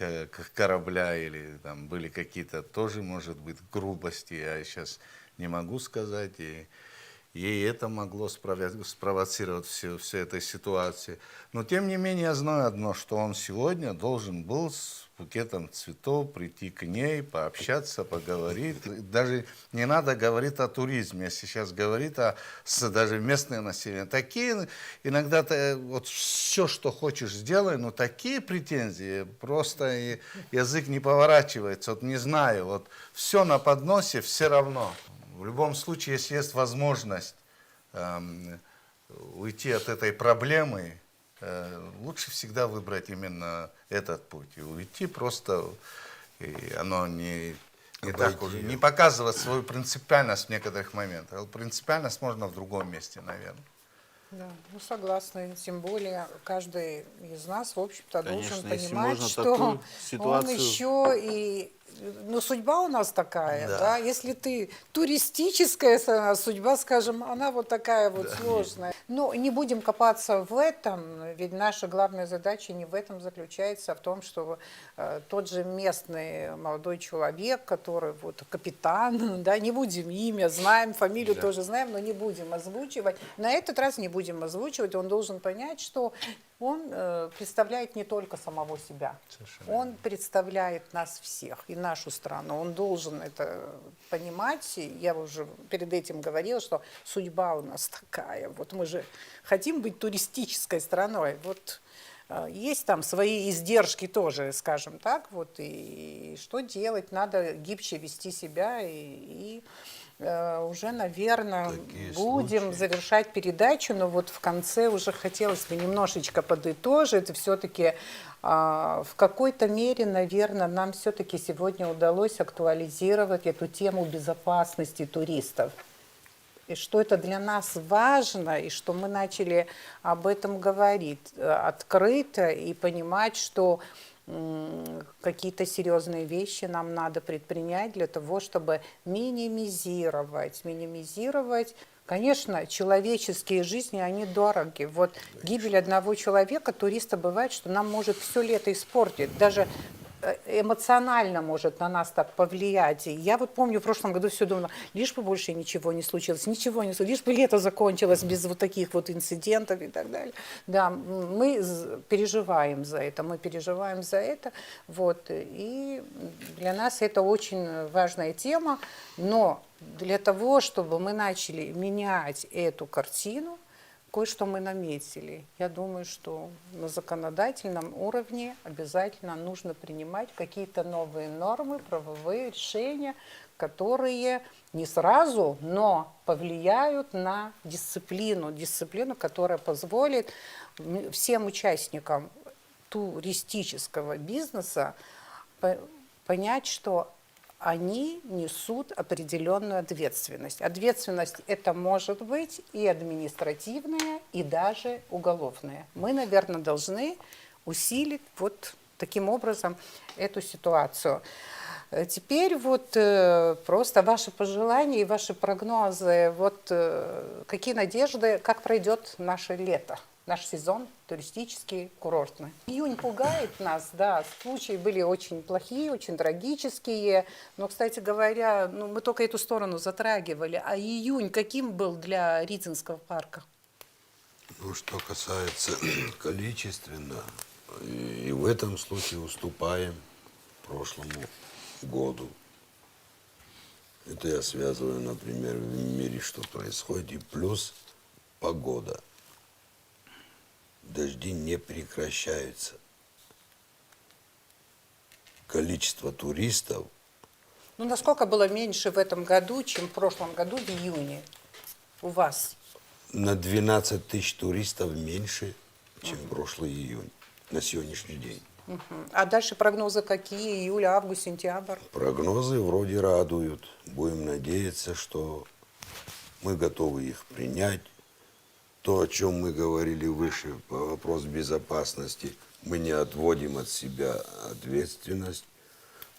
[SPEAKER 5] корабля, или там были какие-то тоже, может быть, грубости, я сейчас не могу сказать. ей это могло спровоцировать всю эту ситуацию. Но тем не менее я знаю одно, что он сегодня должен был с букетом цветов прийти к ней, пообщаться, поговорить. Даже не надо говорить о туризме, сейчас говорит даже местное население. Такие иногда вот все, что хочешь, сделай, но такие претензии, просто язык не поворачивается. Вот не знаю, вот все на подносе все равно. В любом случае, если есть возможность уйти от этой проблемы, лучше всегда выбрать именно этот путь. И уйти просто, и оно не так уже, не показывать свою принципиальность в некоторых моментах. Принципиальность можно в другом месте, наверное.
[SPEAKER 1] Да, ну согласна. Тем более каждый из нас, в общем-то, должен
[SPEAKER 3] Конечно, если
[SPEAKER 1] понимать,
[SPEAKER 3] можно
[SPEAKER 1] что
[SPEAKER 3] такую
[SPEAKER 1] он
[SPEAKER 3] ситуацию-
[SPEAKER 1] еще и... Ну, судьба у нас такая,
[SPEAKER 3] Да.
[SPEAKER 1] да. Если ты туристическая судьба, скажем, она вот такая вот сложная. Но не будем копаться в этом, ведь наша главная задача не в этом заключается, а в том, что тот же местный молодой человек, который вот капитан, да, не будем имя, знаем, фамилию тоже знаем, но не будем озвучивать. На этот раз не будем озвучивать, он должен понять, что он представляет не только самого себя, он представляет нас всех и нашу страну. Он должен это понимать. Я уже перед этим говорила, что судьба у нас такая. Вот мы же хотим быть туристической страной. Вот есть там свои издержки тоже, скажем так. Вот, и что делать? Надо гибче вести себя и уже, наверное, будем завершать передачу, но вот в конце уже хотелось бы немножечко подытожить. Все-таки в какой-то мере, наверное, нам все-таки сегодня удалось актуализировать эту тему безопасности туристов. И что это для нас важно, и что мы начали об этом говорить открыто и понимать, что какие-то серьезные вещи нам надо предпринять для того, чтобы минимизировать. Конечно, человеческие жизни, они дороги. Вот гибель одного человека, туриста, бывает, что нам может все лето испортить. Даже эмоционально может на нас так повлиять. И я вот помню, в прошлом году все думала, лишь бы больше ничего не случилось, лишь бы лето закончилось без вот таких вот инцидентов и так далее. Да, мы переживаем за это, вот, и для нас это очень важная тема, но для того, чтобы мы начали менять эту картину, кое-что мы наметили. Я думаю, что на законодательном уровне обязательно нужно принимать какие-то новые нормы, правовые решения, которые не сразу, но повлияют на дисциплину, которая позволит всем участникам туристического бизнеса понять, что они несут определенную ответственность. Ответственность это может быть и административная, и даже уголовная. Мы, наверное, должны усилить вот таким образом эту ситуацию. Теперь вот просто ваши пожелания и ваши прогнозы, вот какие надежды, как пройдет наше лето, наш сезон туристический, курортный. Июнь пугает нас, да, случаи были очень плохие, очень трагические, но, кстати говоря, мы только эту сторону затрагивали. А июнь каким был для Ридзинского парка?
[SPEAKER 6] Ну, что касается количественно, и в этом случае уступаем прошлому году. Это я связываю, например, в мире, что происходит, и плюс погода. Дожди не прекращаются. Количество туристов...
[SPEAKER 1] Ну, насколько было меньше в этом году, чем в прошлом году в июне у вас?
[SPEAKER 6] На 12 тысяч туристов меньше, чем прошлый июнь, на сегодняшний день.
[SPEAKER 1] А дальше прогнозы какие? Июль, август, сентябрь?
[SPEAKER 6] Прогнозы вроде радуют. Будем надеяться, что мы готовы их принять. То, о чем мы говорили выше, по вопросу безопасности, мы не отводим от себя ответственность.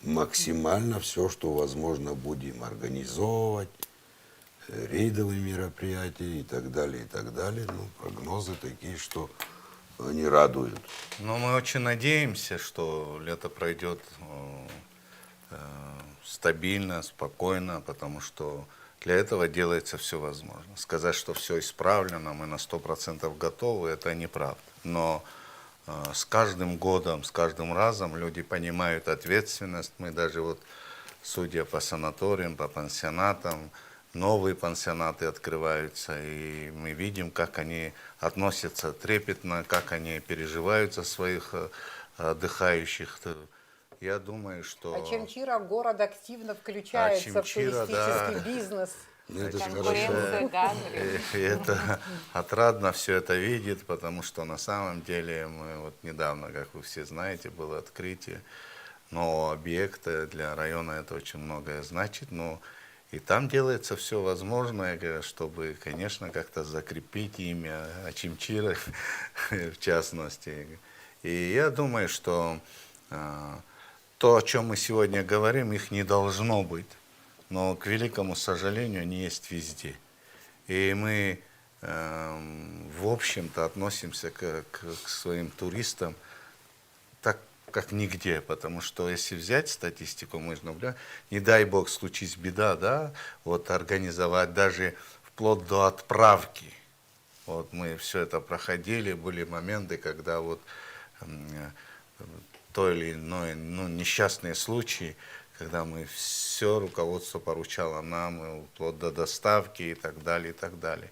[SPEAKER 6] Максимально все, что возможно, будем организовывать, рейдовые мероприятия и так далее, и так далее. Ну, прогнозы такие, что они радуют.
[SPEAKER 5] Но мы очень надеемся, что лето пройдет стабильно, спокойно, потому что Для этого делается все возможное. Сказать, что все исправлено, мы на 100% готовы, это неправда. Но с каждым годом, с каждым разом люди понимают ответственность. Мы даже вот, судя по санаториям, по пансионатам, новые пансионаты открываются, и мы видим, как они относятся трепетно, как они переживают за своих отдыхающих. Я думаю, что...
[SPEAKER 1] Чимчира город активно включается в
[SPEAKER 5] Чимчира,
[SPEAKER 1] туристический
[SPEAKER 5] да.
[SPEAKER 1] бизнес.
[SPEAKER 6] Это ж
[SPEAKER 4] Конкуренция,
[SPEAKER 6] хорошо.
[SPEAKER 5] И это отрадно все это видеть, потому что на самом деле мы вот недавно, как вы все знаете, было открытие нового объекта. Для района это очень многое значит, но и там делается все возможное, чтобы, конечно, как-то закрепить имя Очимчира в частности. И я думаю, что то, о чем мы сегодня говорим, их не должно быть. Но, к великому сожалению, они есть везде. И мы, в общем-то, относимся к своим туристам так, как нигде. Потому что, если взять статистику, мы же наблюдаем, не дай бог случись беда, да, вот организовать даже вплоть до отправки. Вот мы все это проходили, были моменты, когда вот то или иное, несчастные случаи, когда мы все руководство поручало нам, вплоть до доставки и так далее, и так далее.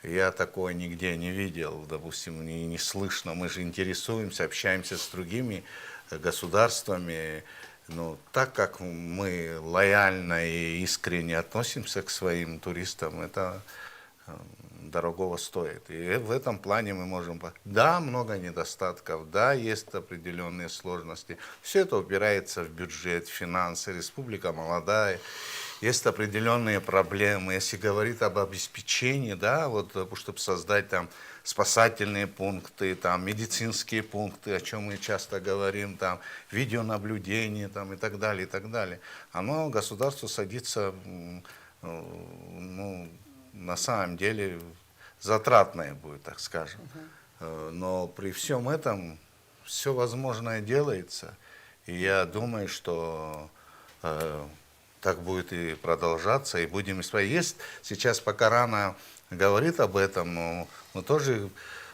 [SPEAKER 5] Я такое нигде не видел, допустим, не слышно. Мы же интересуемся, общаемся с другими государствами. Но так как мы лояльно и искренне относимся к своим туристам, это дорогого стоит. И в этом плане мы можем... Да, много недостатков, да, есть определенные сложности. Все это упирается в бюджет, в финансы. Республика молодая. Есть определенные проблемы. Если говорить об обеспечении, да, вот, чтобы создать там спасательные пункты, там, медицинские пункты, о чем мы часто говорим, там, видеонаблюдение там, и так далее, и так далее. Оно, государство садится, на самом деле, затратное будет, так скажем. Но при всем этом все возможное делается. И я думаю, что так будет и продолжаться, и будем исправлять. Есть сейчас пока рано говорит об этом, но мы тоже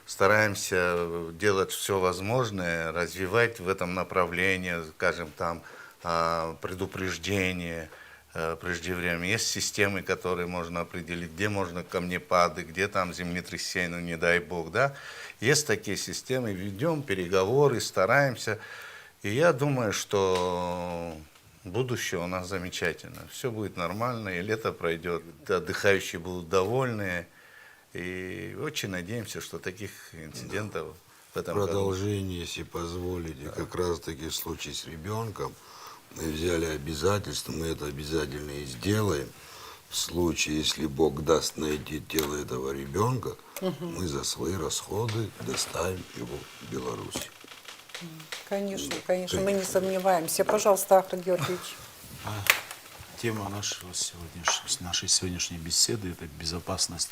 [SPEAKER 5] стараемся делать все возможное, развивать в этом направлении, скажем, там, предупреждение преждевременно. Есть системы, которые можно определить, где можно камнепады, где там землетрясение, ну не дай бог, да. Есть такие системы, ведем переговоры, стараемся. И я думаю, что будущее у нас замечательно. Все будет нормально, и лето пройдет, отдыхающие будут довольны. И очень надеемся, что таких инцидентов в этом году...
[SPEAKER 6] Продолжение, если позволите, как раз таки в случае с ребенком, мы взяли обязательство, мы это обязательно и сделаем. В случае, если Бог даст найти тело этого ребенка, мы за свои расходы доставим его в Беларусь.
[SPEAKER 1] Конечно, конечно, мы не сомневаемся. Пожалуйста, Ахрат Георгиевич.
[SPEAKER 2] Тема нашей сегодняшней беседы – это безопасность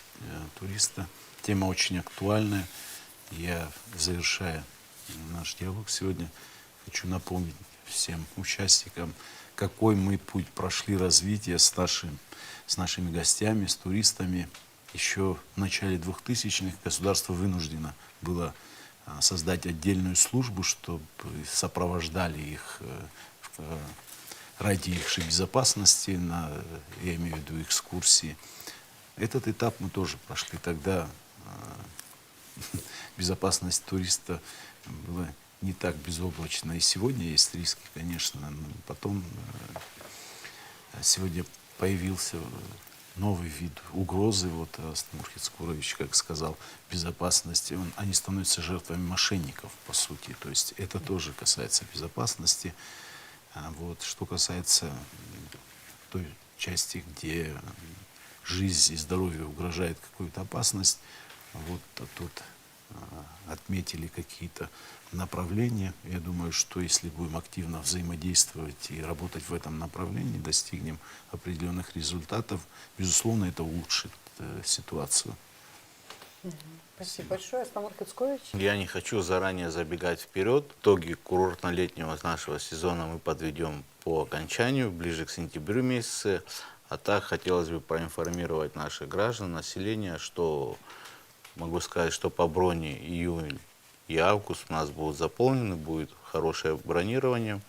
[SPEAKER 2] туриста. Тема очень актуальная. Я, завершая наш диалог сегодня, хочу напомнить всем участникам, какой мы путь прошли развития с нашими гостями, с туристами. Еще в начале 2000-х государство вынуждено было создать отдельную службу, чтобы сопровождали их ради их же безопасности, я имею в виду экскурсии. Этот этап мы тоже прошли. Тогда безопасность туриста была не так безоблачна. И сегодня есть риски, конечно. Но потом сегодня появился новый вид угрозы. Вот Астамур Хицкурович, как сказал, безопасности. Они становятся жертвами мошенников, по сути. То есть это тоже касается безопасности. Вот. Что касается той части, где жизнь и здоровье угрожает какую-то опасность, вот тут отметили какие-то направления. Я думаю, что если будем активно взаимодействовать и работать в этом направлении, достигнем определенных результатов, безусловно, это улучшит ситуацию.
[SPEAKER 1] Спасибо большое. Астамур Хицкурович.
[SPEAKER 3] Я не хочу заранее забегать вперед. Итоги курортно-летнего нашего сезона мы подведем по окончанию, ближе к сентябрю месяце. А так хотелось бы проинформировать наших граждан, население, что могу сказать, что по броне июнь и август у нас будут заполнены, будет хорошее бронирование,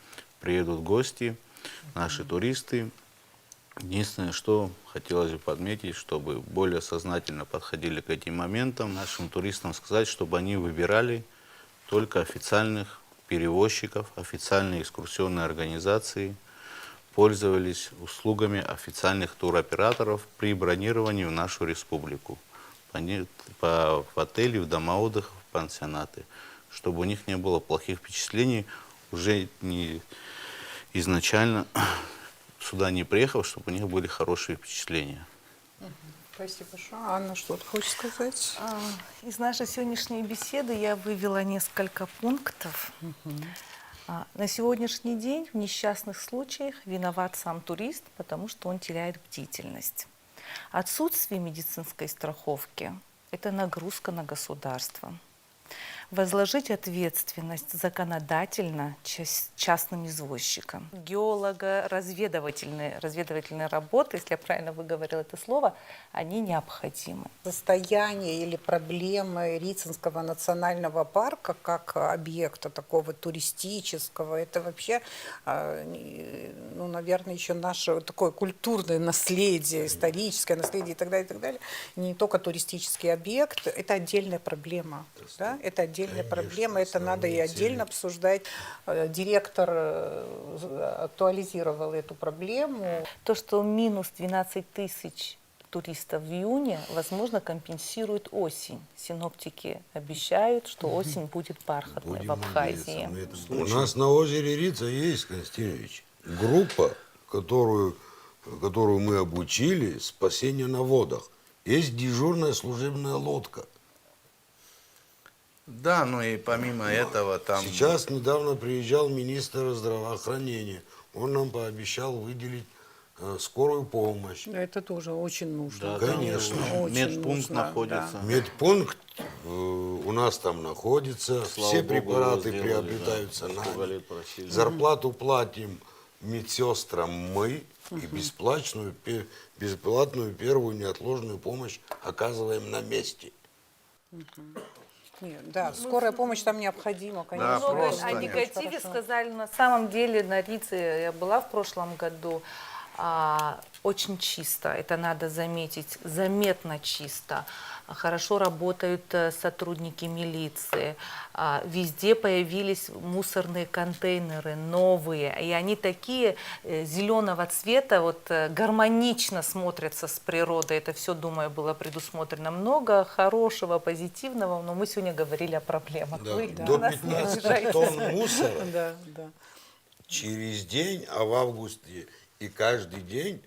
[SPEAKER 3] приедут гости, наши туристы. Единственное, что хотелось бы подметить, чтобы более сознательно подходили к этим моментам, нашим туристам сказать, чтобы они выбирали только официальных перевозчиков, официальные экскурсионные организации, пользовались услугами официальных туроператоров при бронировании в нашу республику, в отели, в дома отдыха, в пансионаты, чтобы у них не было плохих впечатлений, уже не изначально сюда не приехав, чтобы у них были хорошие впечатления.
[SPEAKER 1] Спасибо большое. Анна, что ты хочешь сказать?
[SPEAKER 4] Из нашей сегодняшней беседы я вывела несколько пунктов. На сегодняшний день в несчастных случаях виноват сам турист, потому что он теряет бдительность. Отсутствие медицинской страховки – это нагрузка на государство. Возложить ответственность законодательно частным извозчикам. Геолого-разведывательные работы, если я правильно выговорила это слово, они необходимы.
[SPEAKER 1] Состояние или проблемы Рицинского национального парка как объекта такого туристического, это вообще, ну, наверное, еще наше такое культурное наследие, историческое наследие и так далее. Не только туристический объект, это отдельная проблема. Да? Это отдельная проблема, это надо и отдельно обсуждать. Директор актуализировал эту проблему.
[SPEAKER 4] То, что минус 12 тысяч туристов в июне, возможно, компенсирует осень. Синоптики обещают, что осень будет бархатной в Абхазии.
[SPEAKER 6] У нас на озере Рица есть, Константинович, группа, которую мы обучили, спасение на водах. Есть дежурная служебная лодка.
[SPEAKER 5] Да, ну и помимо этого там...
[SPEAKER 6] Сейчас недавно приезжал министр здравоохранения. Он нам пообещал выделить скорую помощь.
[SPEAKER 1] Это тоже очень нужно.
[SPEAKER 3] Да,
[SPEAKER 6] конечно.
[SPEAKER 3] Медпункт находится.
[SPEAKER 6] Да. Медпункт у нас там находится.
[SPEAKER 3] Слава
[SPEAKER 6] все
[SPEAKER 3] Богу,
[SPEAKER 6] препараты
[SPEAKER 3] сделали,
[SPEAKER 6] приобретаются
[SPEAKER 3] да,
[SPEAKER 6] нами.
[SPEAKER 3] просили.
[SPEAKER 6] Зарплату платим медсестрам мы. И бесплатную первую неотложную помощь оказываем на месте.
[SPEAKER 1] Нет, да, скорая помощь там необходима, конечно.
[SPEAKER 5] Да,
[SPEAKER 4] Много
[SPEAKER 5] просто
[SPEAKER 4] о негативе сказали. На самом деле на Рице я была в прошлом году. Очень чисто, это надо заметить, заметно чисто. Хорошо работают сотрудники милиции. Везде появились мусорные контейнеры новые. И они такие зеленого цвета, вот гармонично смотрятся с природой. Это все, думаю, было предусмотрено. Много хорошего, позитивного, но мы сегодня говорили о проблемах.
[SPEAKER 6] Да.
[SPEAKER 4] Вы
[SPEAKER 6] До
[SPEAKER 4] нас не
[SPEAKER 6] 15
[SPEAKER 4] обижайте.
[SPEAKER 6] тонн мусора
[SPEAKER 1] Да.
[SPEAKER 6] через день, а в августе и каждый день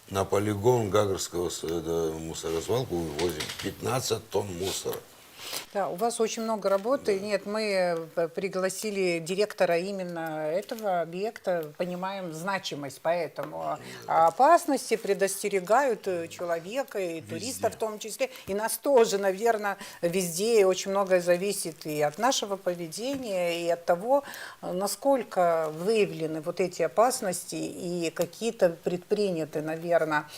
[SPEAKER 6] на полигон Гагарского мусоросвалку вывозим 15 тонн мусора.
[SPEAKER 1] Да, у вас очень много работы. Нет, мы пригласили директора именно этого объекта, понимаем значимость, поэтому опасности предостерегают человека и туристов в том числе. И нас тоже, наверное, везде очень многое зависит и от нашего поведения, и от того, насколько выявлены вот эти опасности и какие-то предприняты, наверное,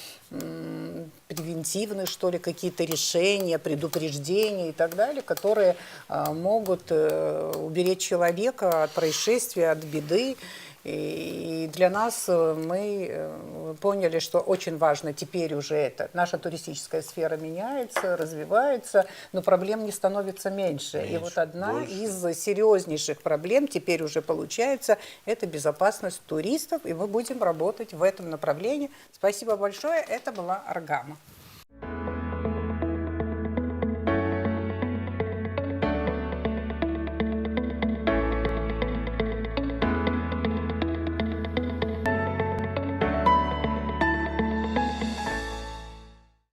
[SPEAKER 1] превентивные, что ли, какие-то решения, предупреждения и так далее, которые могут уберечь человека от происшествия, от беды. И для нас мы поняли, что очень важно теперь уже это. Наша туристическая сфера меняется, развивается, но проблем не становится меньше. И вот одна из серьезнейших проблем теперь уже получается – это безопасность туристов, и мы будем работать в этом направлении. Спасибо большое. Это была Аргама.